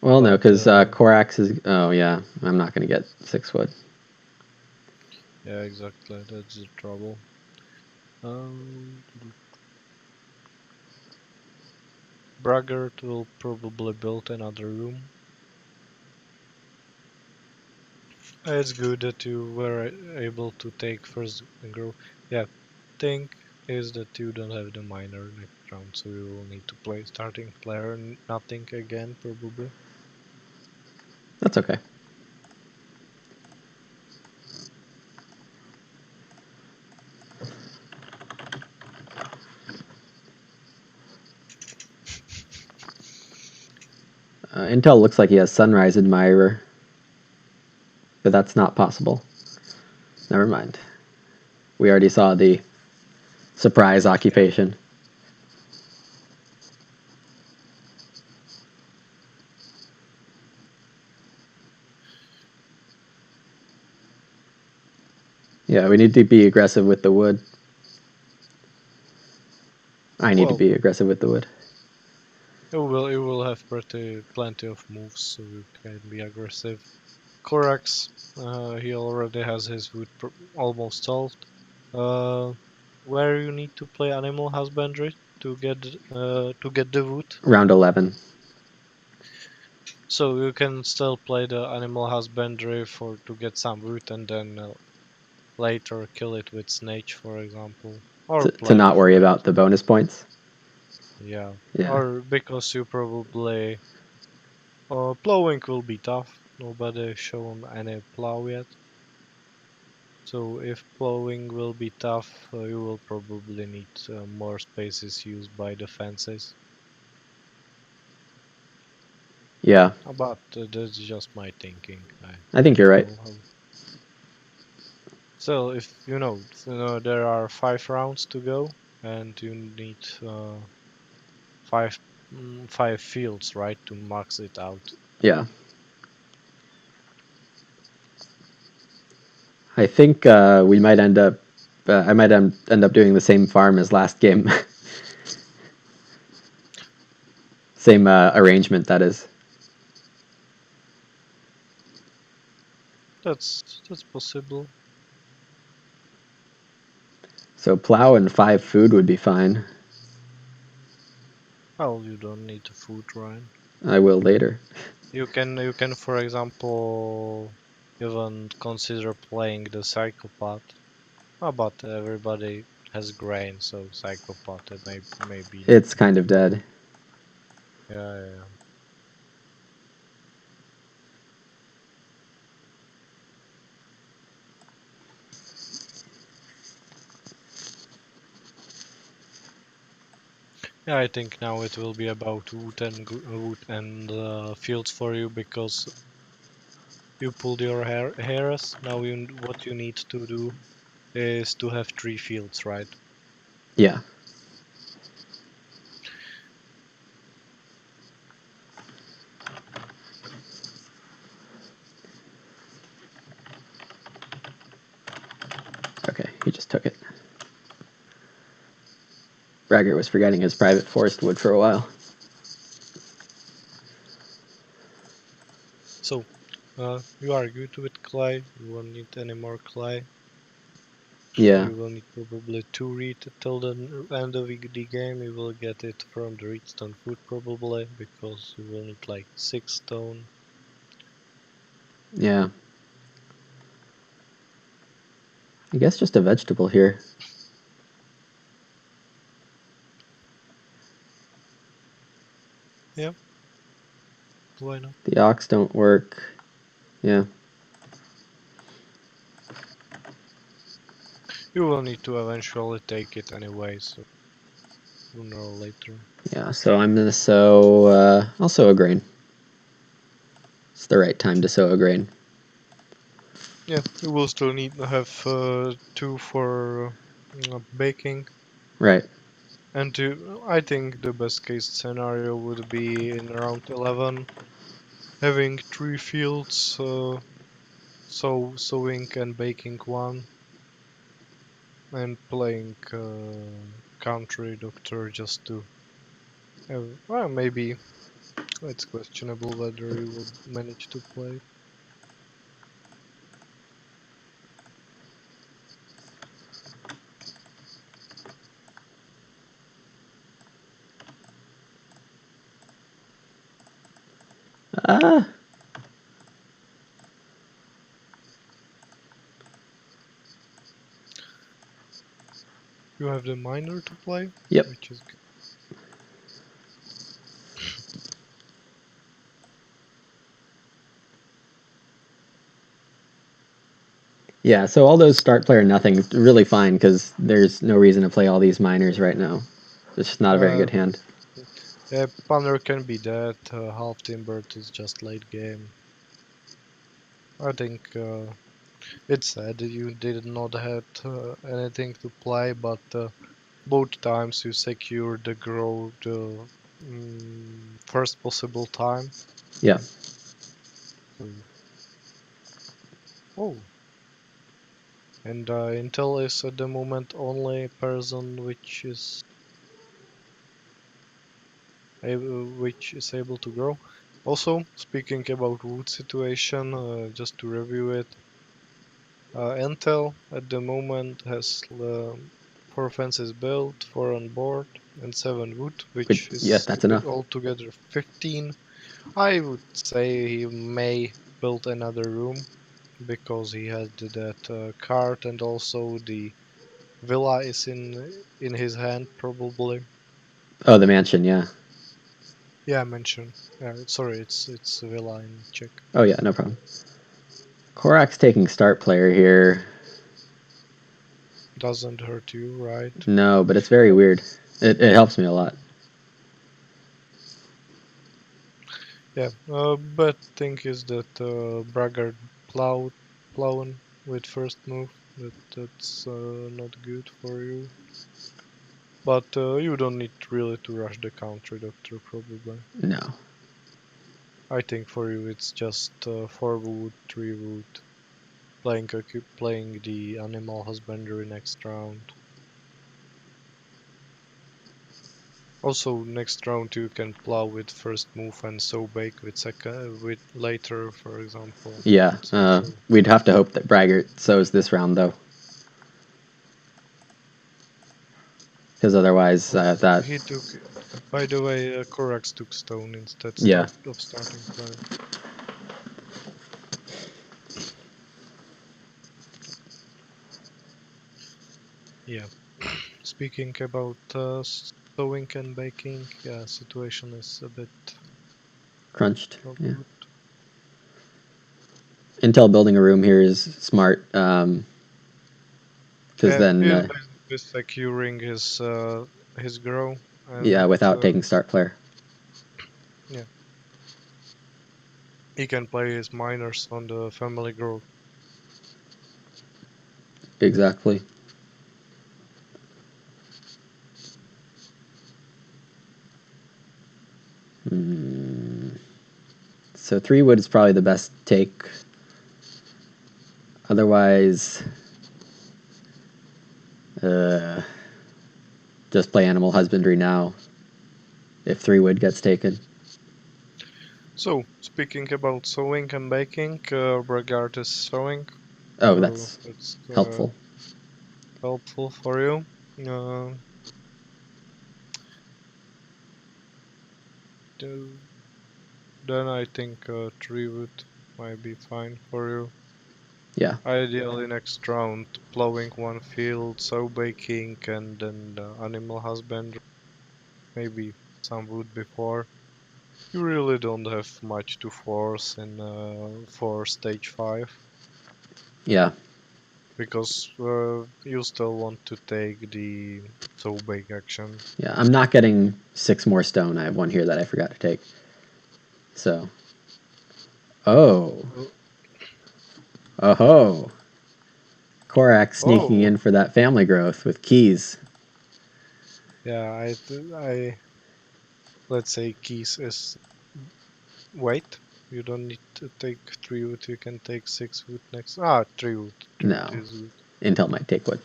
Well, no, But, because Corax is. Oh yeah, I'm not gonna get 6 wood. Yeah, exactly. That's the trouble. Um, Braggart will probably build another room. It's good that you were able to take first grow. Yeah, thing is that you don't have the miner next round, so you will need to play starting player nothing again probably. That's okay. Intel looks like he has Sunrise Admirer, but that's not possible. Never mind. We already saw the surprise occupation. Yeah, we need to be aggressive with the wood. I need to Well, be aggressive with the wood. you will have plenty of moves, so you can be aggressive. Korax, he already has his wood almost solved. Uh, where you need to play animal husbandry to get the wood. Round 11. So you can still play the animal husbandry to get some wood and then later kill it with snake, for example, or To play not worry different. about the bonus points. Yeah, Yeah. or because you probably plowing will be tough. Nobody shown any plow yet. So if plowing will be tough, you will probably need more spaces used by the fences. Yeah. But that's just my thinking. I I think don't you're right. know how. So if there are 5 rounds to go, and you need five 5 fields, right, to max it out. Yeah. I think we might end up. I might end up doing the same farm as last game. Same arrangement, that is. That's possible. So plow and 5 food would be fine. Well, you don't need the food, right? I will later. You can for example even consider playing the psychopath. Oh, but everybody has grain, so psychopath maybe not It's kind of suitable. dead. Yeah, yeah, yeah. Yeah, I think now it will be about wood and fields for you because you pulled your Heiress. Now what you need to do is to have 3 fields, right? Yeah. Okay, he just took it. Braggart was forgetting his private forest wood for a while. So, you are good with clay. You won't need any more clay. Yeah. You will need probably 2 reed till the end of the game. You will get it from the redstone food probably because you will need like 6 stone. Yeah. I guess just a vegetable here. Yeah, why not? The ox don't work. Yeah. You will need to eventually take it anyway, so sooner or later. Yeah, so I'm going to sow, I'll sow a grain. It's the right time to sow a grain. Yeah, you will still need to have 2 for baking. Right. And I think the best case scenario would be in round 11, having 3 fields, sowing and baking one, and playing country doctor just to well, maybe it's questionable whether you will manage to play. Ah, You have the minor to play, yep. which is good. Yeah, so all those start player nothing, really fine, because there's no reason to play all these minors right now. It's just not a very Uh, good hand. yeah, Punner can be that. Half Timbered is just late game. I think it's sad that you did not have anything to play, but both times you secured the grow the first possible time. Yeah. So, oh, and Intel is at the moment only person which is able to grow. Also, speaking about wood situation, just to review it, Intel at the moment has 4 fences built, 4 on board, and 7 wood, But which yeah, is that's enough. altogether 15. I would say he may build another room because he had that cart, and also the villa is in his hand probably. Oh, the mansion, yeah. Yeah, mention. Sorry, it's a villa in Czech. Oh yeah, no problem. Korak's taking start player here. Doesn't hurt you, right? No, but it's very weird. It helps me a lot. Yeah. But thing is that Braggart plowing with first move. That's not good for you. But you don't need really to rush the country doctor probably. No. I think for you it's just 4 wood, 3 wood, playing the animal husbandry next round. Also, next round you can plow with first move and sow bake with second with later, for example. Yeah, It's also we'd have to hope that Braggart sows this round though, because otherwise oh, that he took. By the way, Korax took stone instead yeah. of starting player. Yeah. Speaking about sewing and baking, yeah, situation is a bit Crunched. not Yeah. good. Intel building a room here is smart, because Yeah, then he is basically securing his grow yeah, and without taking start player. yeah, he can play his miners on the family grow. Exactly. So 3 wood is probably the best take. Otherwise, uh, just play animal husbandry now. If 3 wood gets taken. So, speaking about sewing and baking, Bragard is sewing, Oh, so that's it's helpful. helpful for you. Uh, th- then I think tree wood might be fine for you. Yeah. Ideally, next round, plowing one field, sow baking, and then animal husbandry, maybe some wood before. You really don't have much to force in for stage 5 Yeah. because you still want to take the sow bake action. Yeah. I'm not getting 6 more stone. I have one here that I forgot to take. So. Oh. Oh, Oh. Korak sneaking oh, in for that family growth with keys. yeah, I let's say keys is wait. You don't need to take 3 wood. You can take 6 wood next. 3 wood. 3 wood No. is good. Intel might take wood.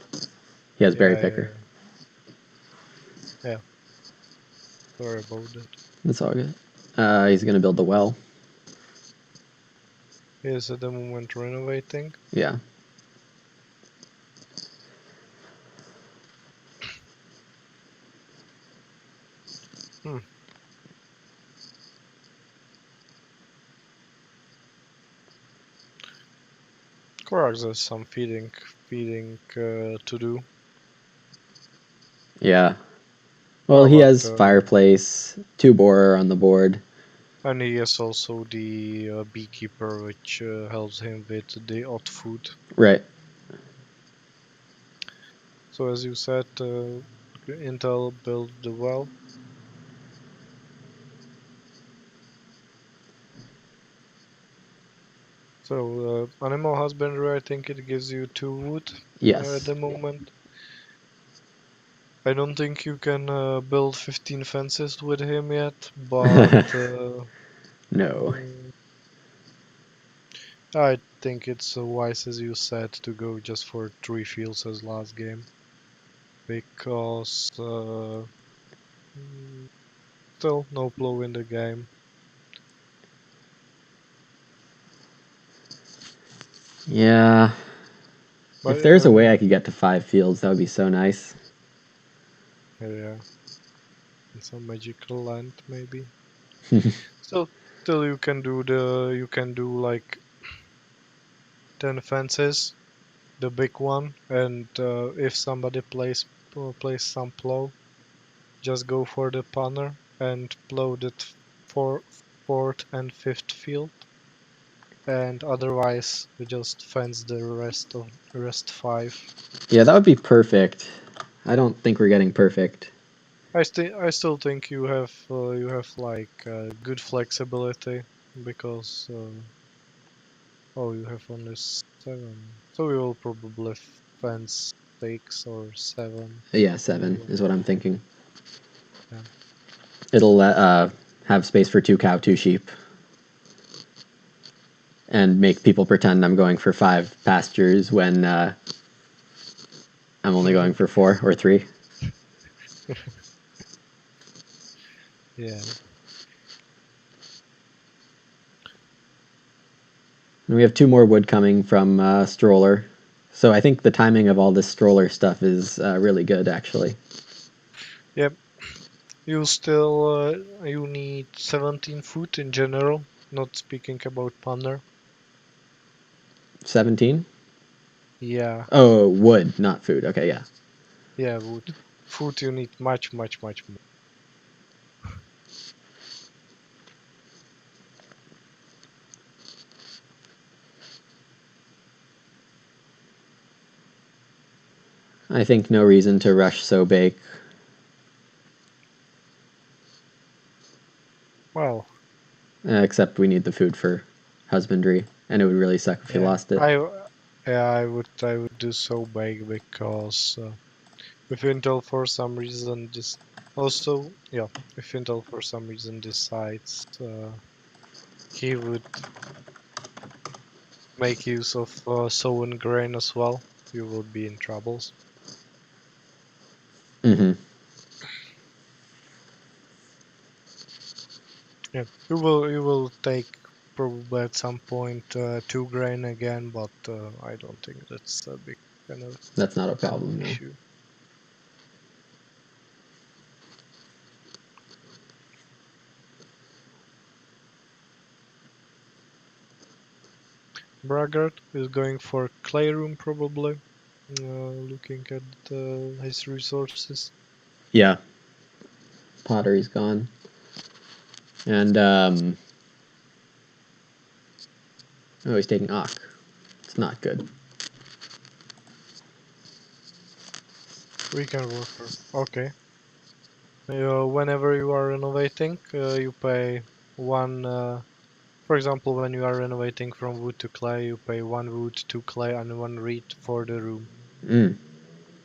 He has berry Yeah, yeah, picker. yeah. Yeah. Sorry about that. That's all good. He's gonna build the well. He is at the moment renovating. Yeah. Hmm. Correct, there's some feeding to do. Yeah. Well, Oh, he but has fireplace, 2 borer on the board. and he is also the beekeeper, which helps him with the odd food. Right. So as you said, Intel built the well. So animal husbandry, I think it gives you 2 wood at Yes. the moment. I don't think you can build 15 fences with him yet, but No. mm, I think it's wise, as you said, to go just for 3 fields as last game, because mm, still no plow in the game. Yeah. If But there's a way I could get to 5 fields, that would be so nice. yeah, in some magical land maybe. So still you can do like 10 fences, the big one, and if somebody plays some plow, just go for the punner and plow that for fourth and fifth field, and otherwise you just fence the rest 5. Yeah, that would be perfect. I don't think we're getting perfect. I still think you have like good flexibility because oh, you have only 7, so we will probably fence 6 or 7. Yeah, 7 Well, is what I'm thinking. yeah. It'll have space for 2 cow, 2 sheep, and make people pretend I'm going for 5 pastures when I'm only going for 4 or 3. Yeah. And we have 2 more wood coming from Stroller. So I think the timing of all this Stroller stuff is really good, actually. Yep. You still you need 17 foot in general, not speaking about punner. 17? Yeah, Oh, wood, not food. Okay, yeah. yeah, wood. Food you need much, much, much more. I think no reason to rush so big. Well, Except we need the food for husbandry, and it would really suck if we yeah, lost it. I would do so big because if Intel for some reason this also yeah if Intel for some reason decides he would make use of sown grain as well, you will be in troubles. Mm-hmm. Yeah, you will take probably at some point 2 grain again, but I don't think that's a big kind of That's not a kind of problem, no. issue. Braggart is going for clay room probably, looking at his resources. Yeah, pottery's gone. And, oh, he's taking Ock. It's not good. We can work for okay. Whenever you are renovating, you pay one. For example, when you are renovating from wood to clay, you pay 1 wood, 2 clay, and 1 reed for the room. Mm.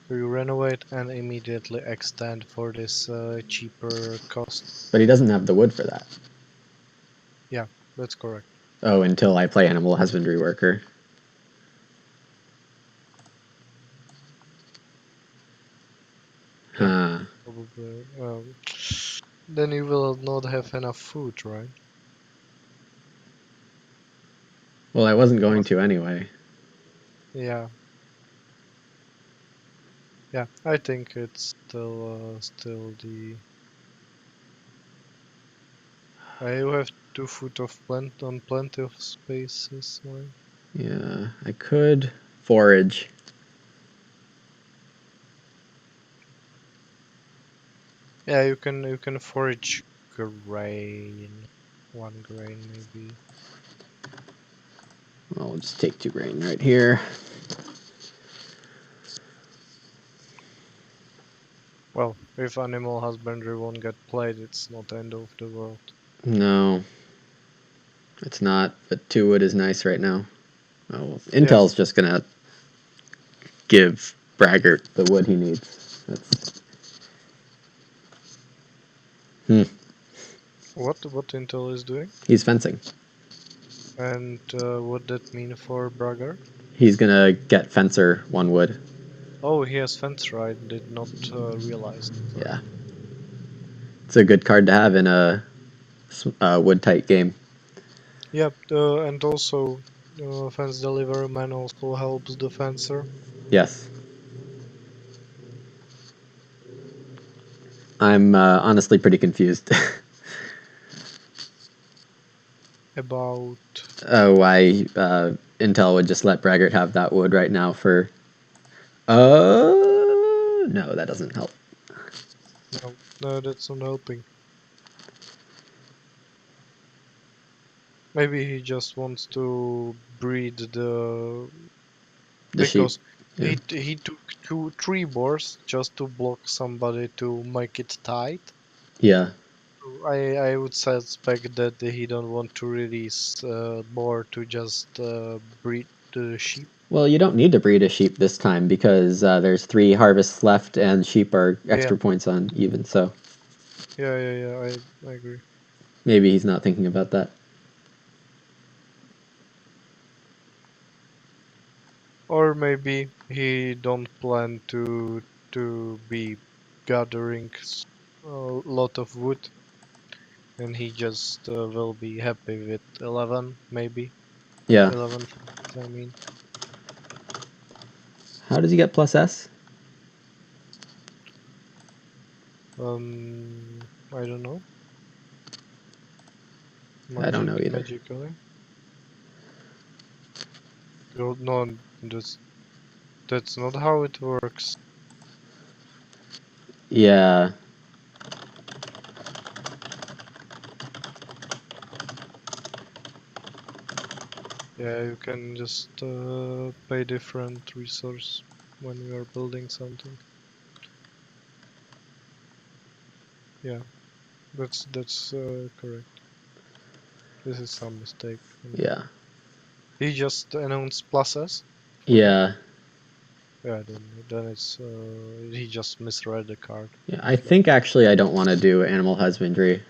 So you renovate and immediately extend for this cheaper cost. But he doesn't have the wood for that. Yeah, that's correct. Oh, until I play Animal Husbandry Worker. Yeah, Huh. probably. Then you will not have enough food, right? Well, I wasn't going to anyway. Yeah. Yeah, I think it's still the. I have 2 foot of plenty of spaces, right? Yeah, I could forage. Yeah, you can forage grain, 1 grain maybe. I'll just take 2 grain right here. Well, if animal husbandry won't get played, it's not the end of the world. No, it's not. But 2 wood is nice right now. Oh, well, Yeah. Intel's just gonna give Braggart the wood he needs. That's What Intel is doing, he's fencing. and what that mean for Braggart? He's gonna get fencer 1 wood. Oh, he has fence right. Did not realize. Sorry. Yeah, it's a good card to have in a wood tight game. Yep, and also fence delivery man also helps the fencer. Yes, I'm honestly pretty confused. About Why Intel would just let Braggart have that wood right now for. No, that doesn't help. no, no, that's not helping. Maybe he just wants to breed the The sheep. because Yeah. he took 3 boars just to block somebody to make it tight. Yeah. I would suspect that he don't want to release boar to just breed the sheep. Well, you don't need to breed a sheep this time because there's 3 harvests left and sheep are Yeah, extra points on even. So yeah. I agree. maybe he's not thinking about that. Or maybe he don't plan to be gathering a lot of wood, and he just will be happy with 11, maybe Yeah. 11. I mean, How does he get plus S? I don't know, I don't know either. magically. No, that's not how it works. Yeah. Yeah, you can just pay different resource when you are building something. Yeah, that's correct. This is some mistake. Yeah. He just announced pluses for that. Yeah. Yeah, then it's he just misread the card. Yeah. I think actually I don't want to do animal husbandry.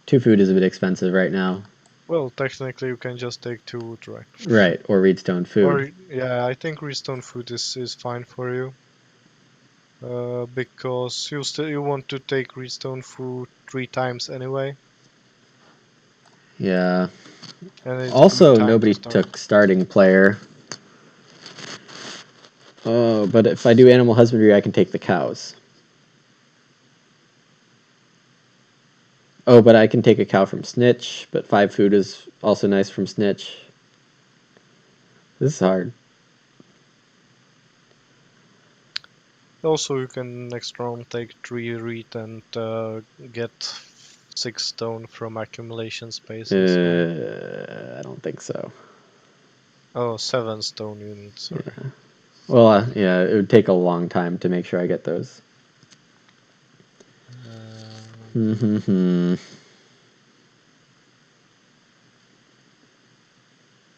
2 food is a bit expensive right now. Well, technically you can just take 2 wood, right? Right. Or reedstone food. Or yeah, I think restone food is fine for you. Because you want to take restone food 3 times anyway, Yeah. and it's a good Also, time to nobody start. took starting player. Oh, but if I do animal husbandry, I can take the cows. Oh, but I can take a cow from Snitch, but 5 food is also nice from Snitch. This is hard. Also, you can next round take 3 reed and get 6 stone from accumulation spaces. Right? I don't think so. Oh, 7 stone units. Sorry. Yeah. Well, yeah, it would take a long time to make sure I get those.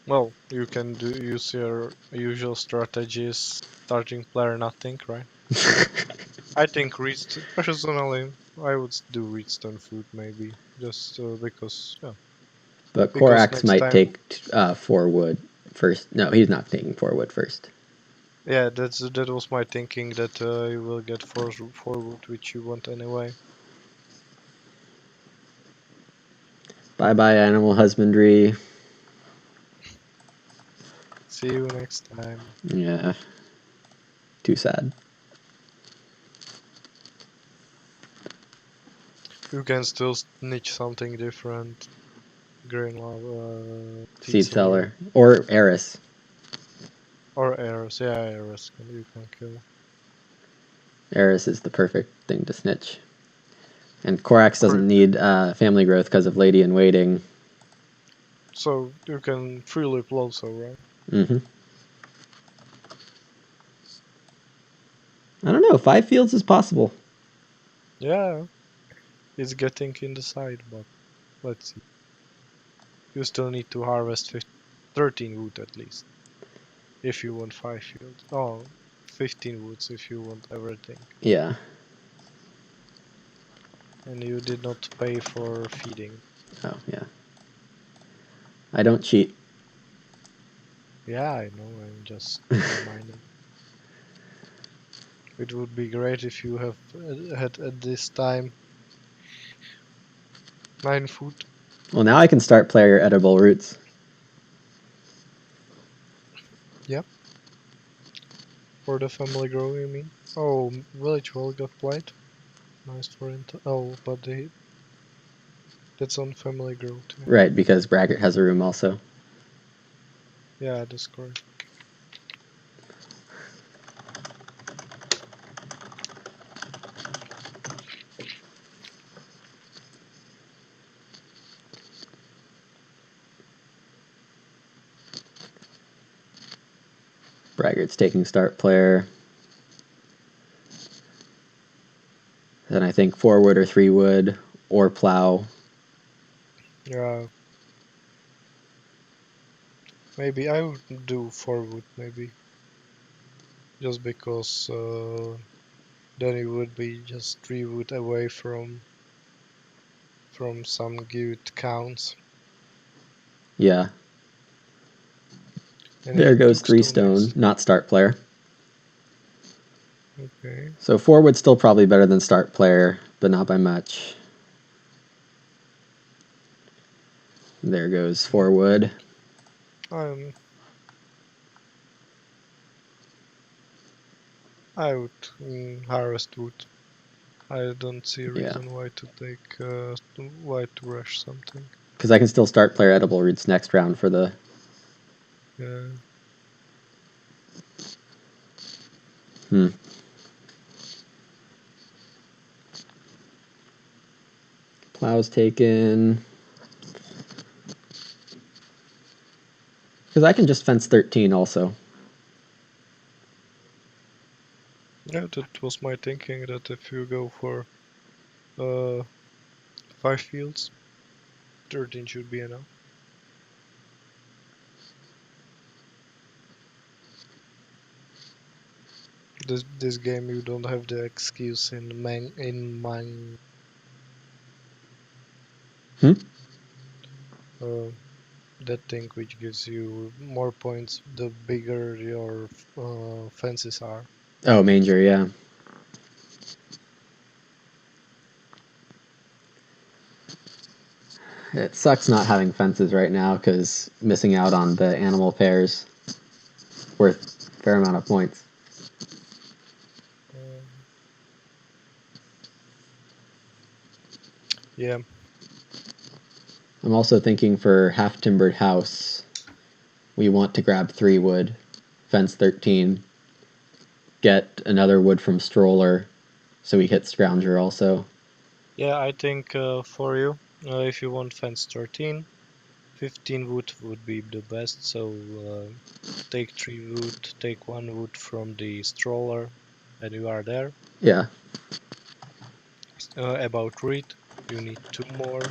Well, you can use your usual strategies. Starting player nothing, right? I think personally, I would do redstone food maybe just because yeah. But Because Korax next might time, take 4 wood first. No, he's not taking 4 wood first. Yeah, that was my thinking that you will get four wood, which you want anyway. Bye bye, animal husbandry. See you next time. Yeah. Too sad. You can still niche something different. Grain tea Seed seller seller. Or heiress. or Heiress. Yeah, Heiress you can kill. Heiress is the perfect thing to snitch. And Korax doesn't Or need family growth because of Lady in Waiting. so you can free loop also, right? Mm-hmm. I don't know. 5 fields is possible. Yeah, it's getting in the side, but let's see. You still need to harvest 13 wood at least if you want 5 fields. Oh, 15 woods if you want everything. Yeah. And you did not pay for feeding. Oh, yeah. I don't cheat. Yeah, I know, I'm just reminding. It would be great if you have had at this time 9 food. Well, now I can start player edible roots. Yep, for the family grow, you mean? Oh, village well got played. Nice for it. Oh, but that's on family growth. Yeah, Right, because Braggart has a room also. yeah, that's correct. Braggart's taking start player. Then I think 4 wood or 3 wood or plow. Yeah, maybe I would do 4 wood, maybe. Just because then it would be just 3 wood away from some good counts. Yeah. And There goes 3 Tookstone stone, is not start player. okay. So 4 wood's still probably better than start player, but not by much. There goes 4 wood. Um, I would harvest wood. I don't see a Yeah. reason why to take why to rush something. Because I can still start player edible roots next round for the... Yeah. Hmm. Plow's taken. Because I can just fence 13 also. Yeah, that was my thinking that if you go for uh 5 fields, 13 should be enough. This game you don't have the excuse in Hmm? uh, that thing which gives you more points the bigger your fences are. Oh, manger, yeah. It sucks not having fences right now because missing out on the animal pairs worth a fair amount of points. Um, yeah, I'm also thinking for half timbered house, we want to grab 3 wood, fence 13, get another wood from stroller, so we hit scrounger also. yeah. I think for you, if you want fence 13, 15 wood would be the best. So take 3 wood, take 1 wood from the stroller, and you are there. Yeah. About read, you need 2 more.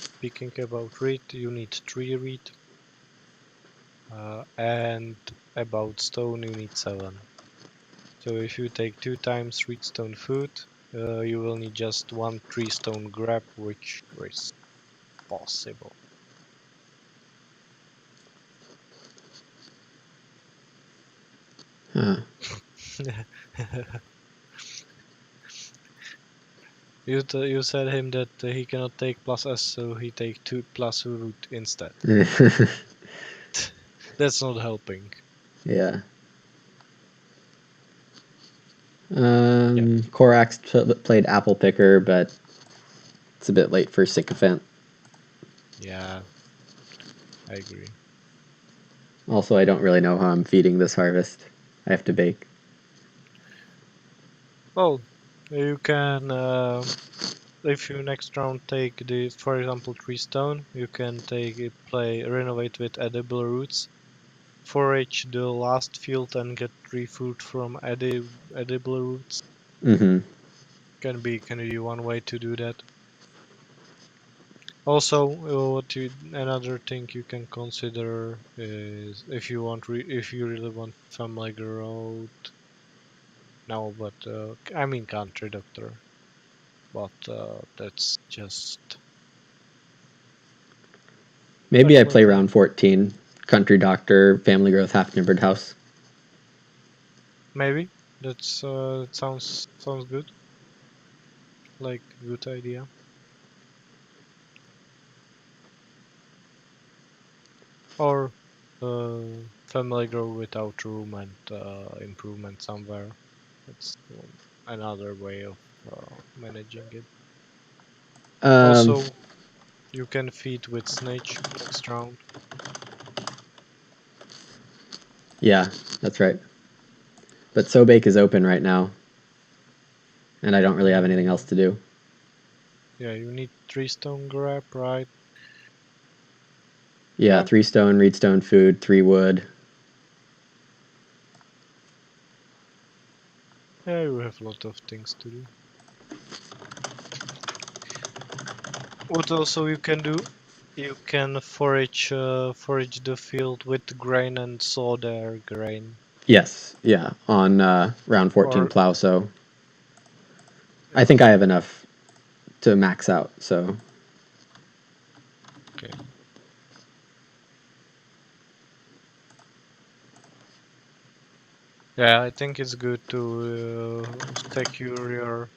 Speaking about read, you need 3 read. and about stone you need 7. So if you take 2 times reedstone food, you will need just 1 treestone grab, which is possible. Huh. You said him that he cannot take plus S, so he take 2 plus root instead. That's not helping. Yeah. Yeah. Korax played Apple Picker, but it's a bit late for Sycophant. Yeah, I agree. Also, I don't really know how I'm feeding this harvest. I have to bake. Well, you can, if you next round take the, for example, 3 stone, you can take it, play renovate with edible roots, forage the last field and get 3 food from edible roots. Mm-hmm. Can be one way to do that. Also, another thing you can consider is if you if you really want family growth. No, but I mean country doctor. But that's just Maybe I play technically round 14. Country Doctor, Family Growth, Half Timbered House. maybe that sounds good. Like good idea. Or family grow without room and improvement somewhere. That's another way of managing it. Um, Also, you can feed with snake next round. yeah, that's right. But Sobake is open right now, and I don't really have anything else Mm, to do. yeah, you need 3 stone grab, right? Yeah, Yeah, 3 stone, reedstone food, 3 wood. yeah, you have a lot of things to do. What also you can do? You can forage the field with grain and sow their grain. Yes, yeah, on round 14 Or plow, so I think I have exactly. enough to max out, so Okay. Yeah, I think it's good to secure your,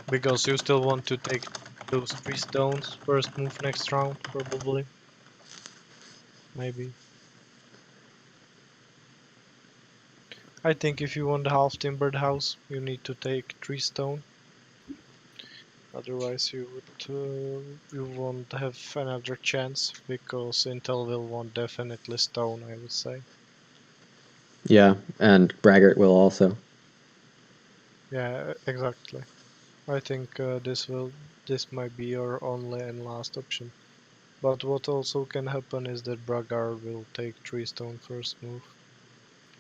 because you still want to take those 3 stones first move next round, probably. Maybe. I think if you want the half timbered house, you need to take 3 stone. Otherwise, you won't have another chance because Intel will want definitely stone, I would say. yeah, and Braggart will also. Yeah, exactly. I think this might be your only and last option. But what also can happen is that Bragar will take 3 stone first move.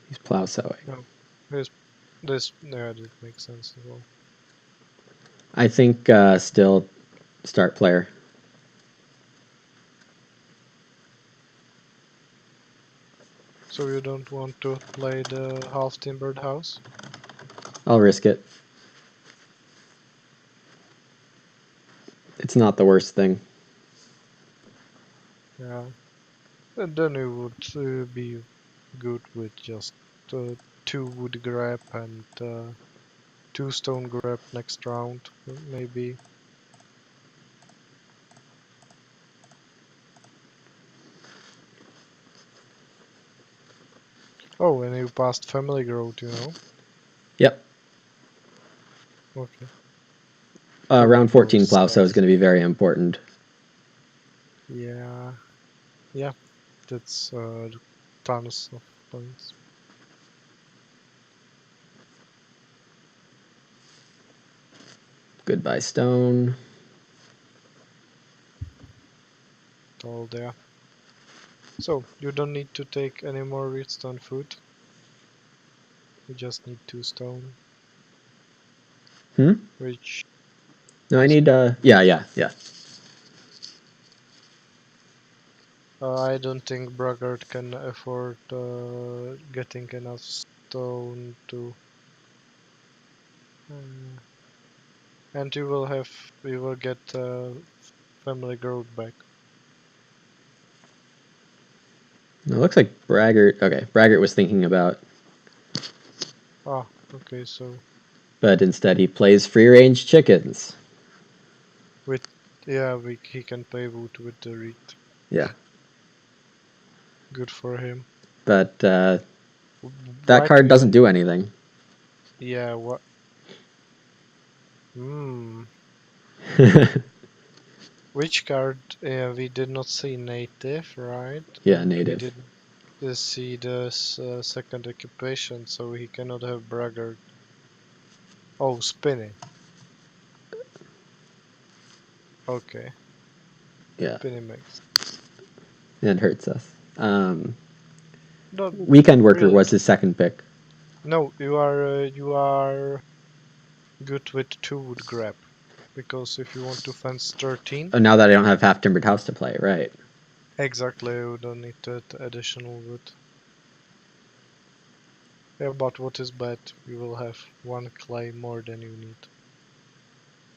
He's plow sowing. No, this yeah, that makes sense as well. I think still start player. So you don't want to play the half timbered house? I'll risk it. It's not the worst thing. Yeah, and then it would be good with just 2 wood grab and 2 stone grab next round, maybe. Oh, and you passed family growth, you know? Yep. Okay. How Round about 14 plow sow is stats? going to be very important. Yeah, yeah, that's tons of points. Goodbye stone. All there. So you don't need to take any more redstone food. You just need 2 stone, Hmm? which No, I is need, yeah. I don't think Braggart can afford getting enough stone to. Uh, and you will get family growth back. It looks like Braggart. Okay, Braggart was thinking about, Ah, okay, so but instead he plays free range chickens. with he can pay wood with the reed. Yeah, Good for him. but that Why card do doesn't you? do anything. Yeah, what? Hmm. Which card? We did not see native, right? Yeah, And we native. did see the second occupation, so he cannot have Braggart. Oh, spinning. Okay, Yeah, spinning makes. it hurts us. Not Weekend Worker really. was his second pick. No, you are good with two wood grab, because if you want to fence 13, Oh, now that I don't have half timbered house to play, right? exactly, you don't need that additional wood. Yeah, but what is bad? You will have one clay more than you need.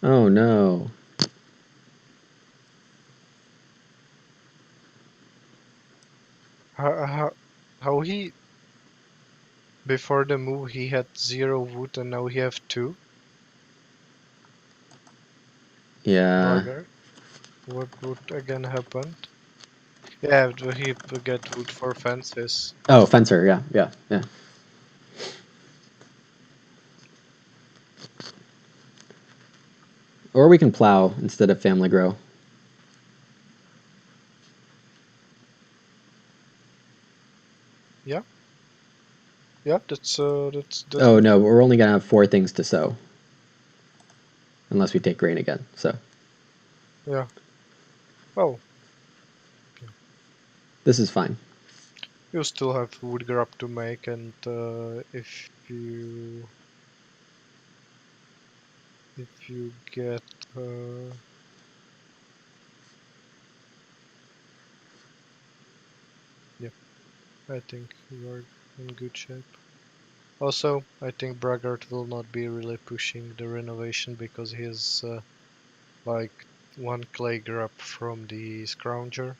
Oh no. How he before the move he had 0 wood and now he have 2. Yeah. Bragger. What would again happen? Yeah, he get wood for fences. Oh, fencer. Yeah, yeah, yeah. Or we can plow instead of family grow. Yeah, yeah, that's Oh good. no, we're only gonna have 4 things to sow, unless we take grain again. So Yeah. Oh, this is fine. you still have wood grab to make, and if you get yeah, I think you are in good shape. Also, I think Braggart will not be really pushing the renovation because he has like one clay grab from the scrounger.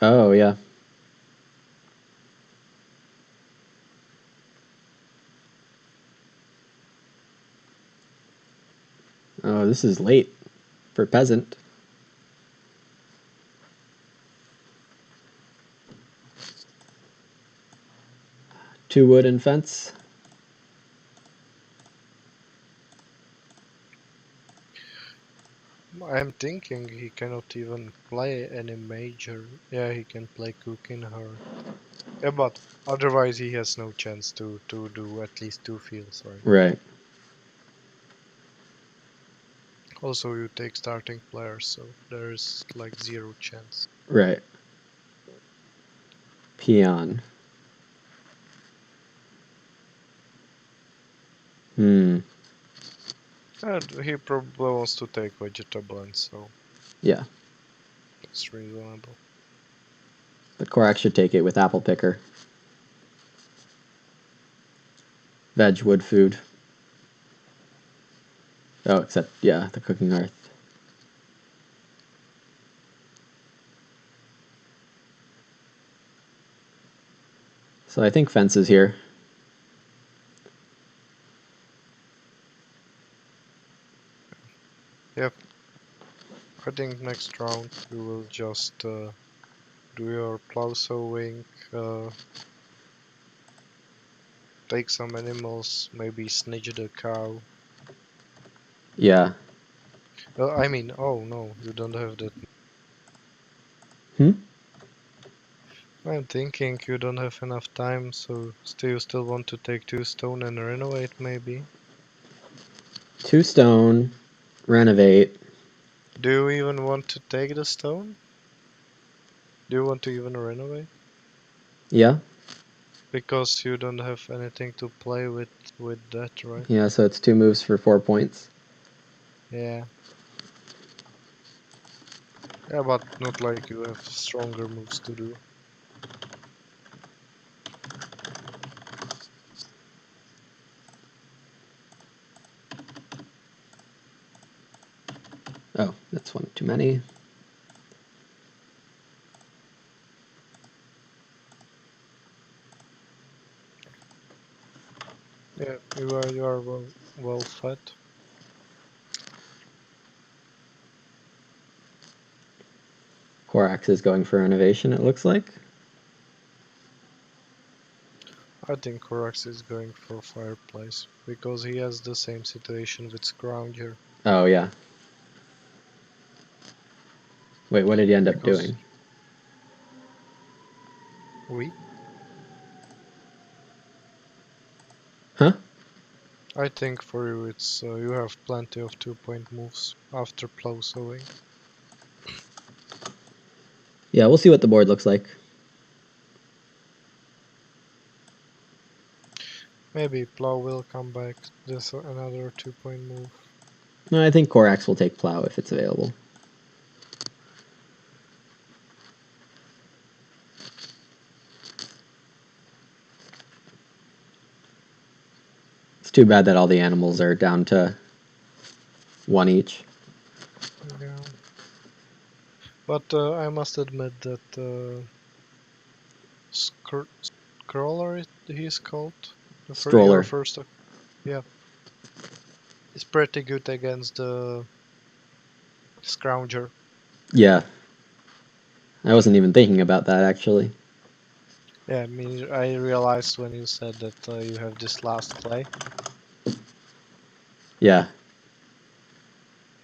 Oh yeah. Oh, this is late for peasant. 2 wood and fence. I'm thinking he cannot even play any major. Yeah, he can play Cook in her. Yeah, but otherwise he has no chance to do at least 2 fields, right? Right. Also, you take starting players, so there is like 0 chance. Right. Peon. Hmm. And he probably wants to take vegetable, and so Yeah. it's reasonable. But Korak should take it with apple picker. Veg, wood, food. Oh, except, yeah, the cooking hearth. So I think fence is here. Yep, I think next round you will just do your plow sowing, take some animals, maybe snitch the cow. Yeah. I mean, oh no, you don't have that. Hmm? I'm thinking you don't have enough time, so you still want to take 2 stone and renovate maybe? 2 stone, renovate. Do you even want to take the stone? Do you want to even renovate? Yeah. Because you don't have anything to play with that, right? Yeah, so it's 2 moves for 4 points. Yeah. Yeah, but not like you have stronger moves to do. Oh, that's one too many. Yeah, you are well fed. Korax is going for innovation, it looks like. I think Korax is going for fireplace because he has the same situation with Scrounger. Oh, yeah. Wait, what did he end up Because doing? we, Huh? I think for you it's you have plenty of 2-point moves after plow sowing. Yeah, we'll see what the board looks like. Maybe plow will come back. There's another 2-point move. No, I think Korax will take Plow if it's available. It's too bad that all the animals are down to one each. Yeah, but I must admit that Scroller he's called your Stroller. first. Yeah, it's pretty good against the Scrounger. Yeah, I wasn't even thinking about that actually. Yeah, I mean, I realized when you said that you have this last clay. Yeah.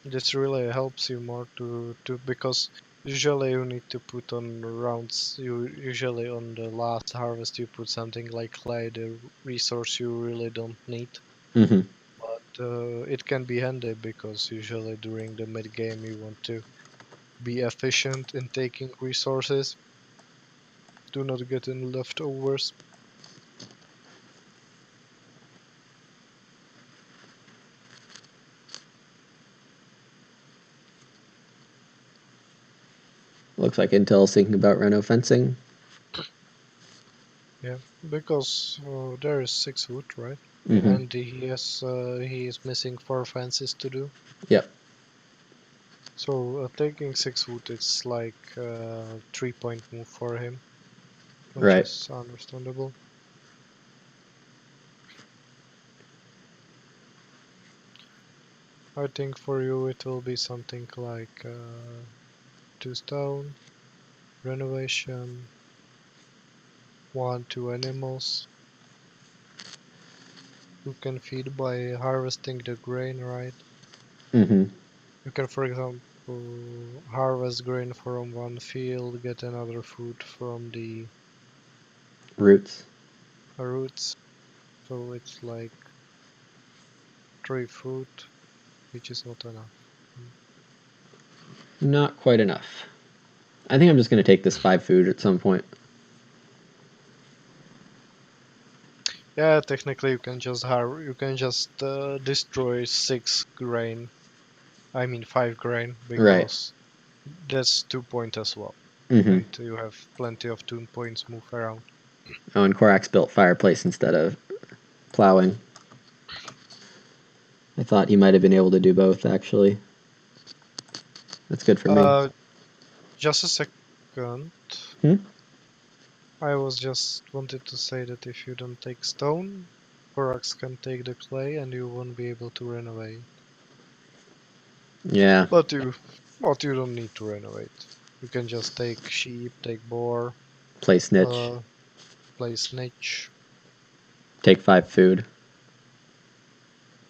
This really helps you more to because usually you need to put on rounds. You usually on the last harvest you put something like clay, the resource you really don't need. Mm-hmm. But it can be handy because usually during the mid game you want to be efficient in taking resources. Do not get in leftovers. Looks like Intel's thinking about reno fencing. Yeah, because there is 6 wood, right? Mm-hmm. And he is missing 4 fences to do. Yep. So taking 6 wood, it's like 3-point move for him, which Right. is understandable. I think for you it will be something like 2 stone, renovation, 1, 2 animals. You can feed by harvesting the grain, right? Mm-hmm. You can, for example, harvest grain from one field, get another food from the Roots. roots. So it's like 3 food, which is not enough. Not quite enough. I think I'm just going to take this 5 food at some point. Yeah, technically you can just destroy 6 grain. I mean 5 grain Right. because that's 2 point as well. Mm-hmm. Right, you have plenty of 2 points move around. Oh, and Korax built fireplace instead of plowing. I thought he might have been able to do both, actually. That's good for me. Uh, just a second. Hmm? I was just wanted to say that if you don't take stone, Korax can take the clay and you won't be able to renovate. Yeah. But you don't need to renovate. You can just take sheep, take boar, Play snitch. uh, play snitch. Take 5 food.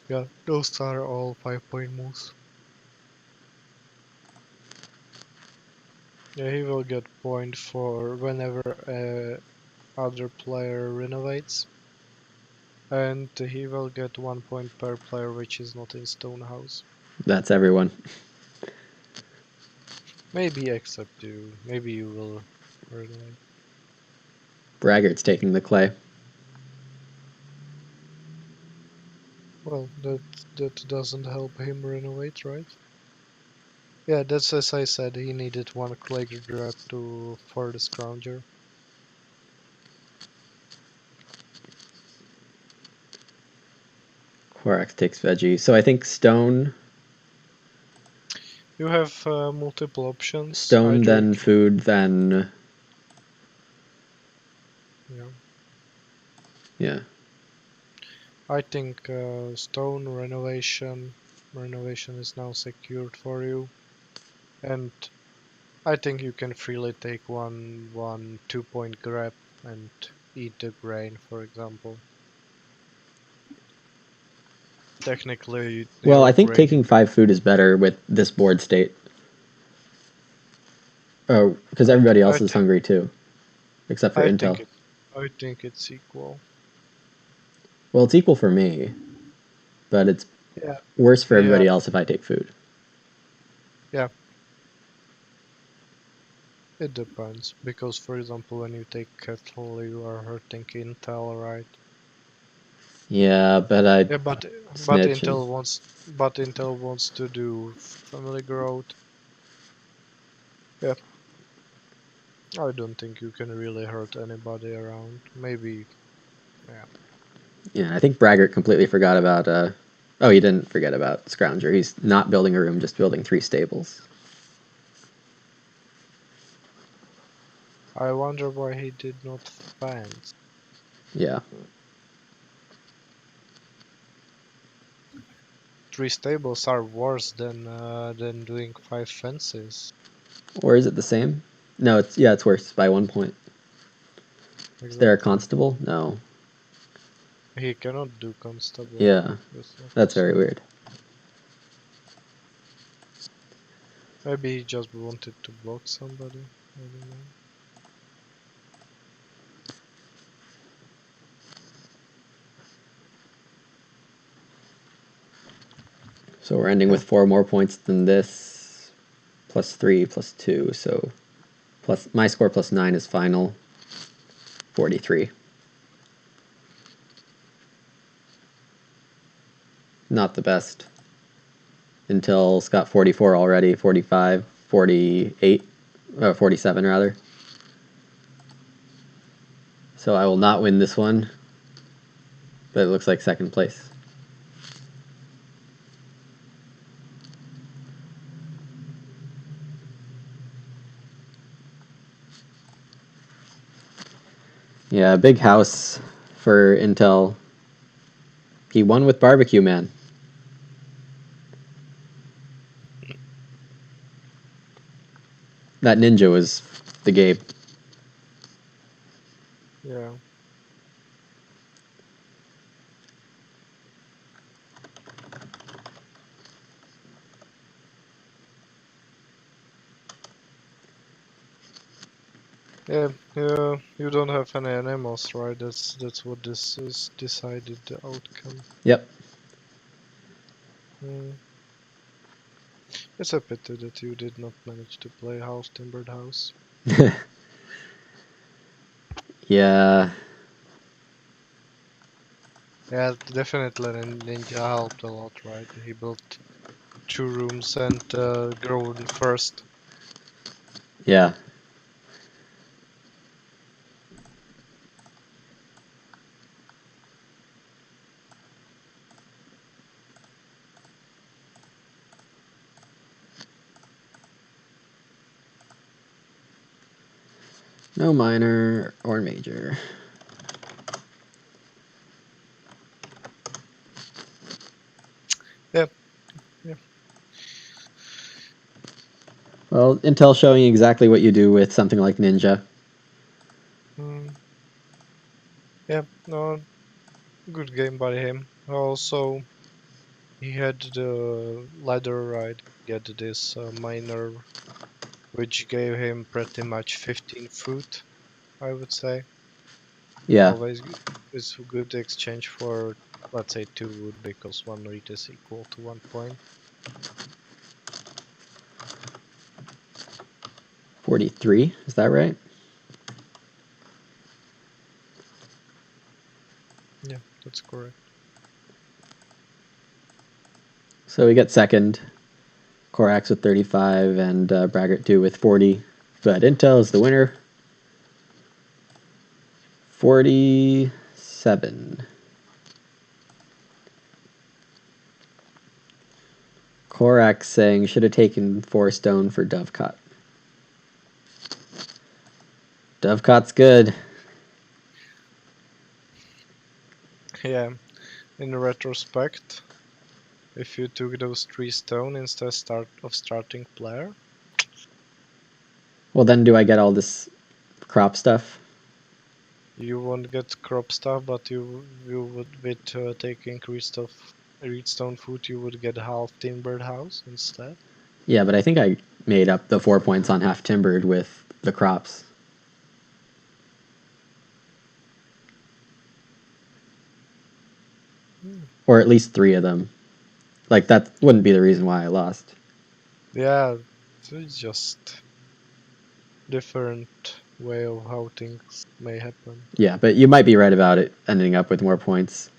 Yeah, those are all 5-point moves. Yeah, he will get point for whenever other player renovates, and he will get 1 point per player which is not in stone house. That's everyone. Maybe except you. Maybe you will renovate. Braggart's taking the clay. Well, that doesn't help him renovate, right? Yeah, that's as I said. He needed one clay grab for the scrounger. Korax takes veggie. So I think stone, You have multiple options. stone, Either then food, then yeah, yeah. I think stone renovation is now secured for you, and I think you can freely take one 2 point grab and eat the grain, for example. Technically, Well, I your think grain. taking 5 food is better with this board state. Oh, because everybody I else is think hungry too, except for I think Intel. it I think it's equal. Well, it's equal for me, but it's Yeah, worse for yeah, everybody else if I take food. yeah. It depends because, for example, when you take cattle, you are hurting Intel, right? Yeah, but I Yeah, but snitch and Intel wants to do family growth. Yeah, I don't think you can really hurt anybody around. Maybe, yeah. yeah, I think Braggart completely forgot about. Oh, he didn't forget about Scrounger. He's not building a room, just building 3 stables. I wonder why he did not fence. Yeah. 3 stables are worse than doing 5 fences. Or is it the same? No, it's worse by 1 point. Is there a Exactly. constable? No. He cannot do constable. Yeah, That's not that's very possible. weird. Maybe he just wanted to block somebody. I don't know. So we're ending with 4 more points than this. Plus 3, plus 2, so plus my score plus 9 is final. 43. Not the best. Until Scott 44 already, 45, 48, 47 rather. So I will not win this one, but it looks like second place. Yeah, big house for Intel. He won with Barbecue Man. That ninja was the Gabe. Yeah. Yeah, yeah, you don't have any animals, right? That's what this is decided the outcome. Yep. Hmm. It's a pity that you did not manage to play House Timbered House. Yeah. Yeah, definitely Ninja helped a lot, right? He built 2 rooms and grown first. Yeah. No minor or major. Yeah, yeah. Well, Intel showing exactly what you do with something like Ninja. Mm, yeah, no, good game by him. Also, he had the ladder ride. He had this miner, which gave him pretty much 15 food, I would say. Yeah. Always is a good exchange for, let's say, 2 wood, because 1 wheat is equal to 1 point. 43, is that right? Yeah, that's correct. So we get second. Korax with 35 and Braggart 2 with 40. But Intel is the winner. 47. Korax saying should have taken 4 stone for Dovecot. Dovecot's good. Yeah, in retrospect, if you took those 3 stone instead of starting player, Well, then do I get all this crop stuff? you won't get crop stuff, but you would with taking redstone food, you would get half timbered house instead. Yeah, but I think I made up the 4 points on half timbered with the crops. Or at least 3 of them. Like, that wouldn't be the reason why I lost. Yeah, so it's just different way of how things may happen. Yeah, but you might be right about it ending up with more points.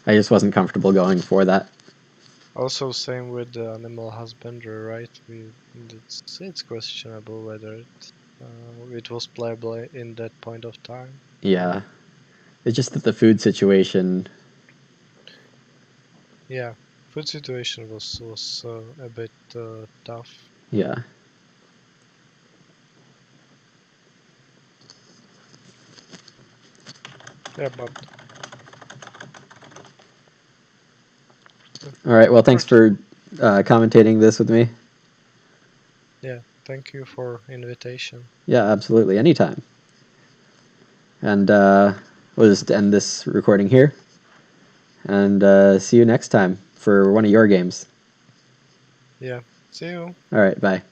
I just wasn't comfortable going for that. Also, same with the animal husbandry, right? It's questionable whether it was playable in that point of time. Yeah. It's just that the food situation. Yeah, food situation was a bit tough. Yeah. Yeah, but All right. Well, thanks first, for commentating this with me. yeah, thank you for invitation. Yeah, absolutely. Anytime. And we'll just end this recording here. And see you next time for one of your games. Yeah, see you. All right. Bye.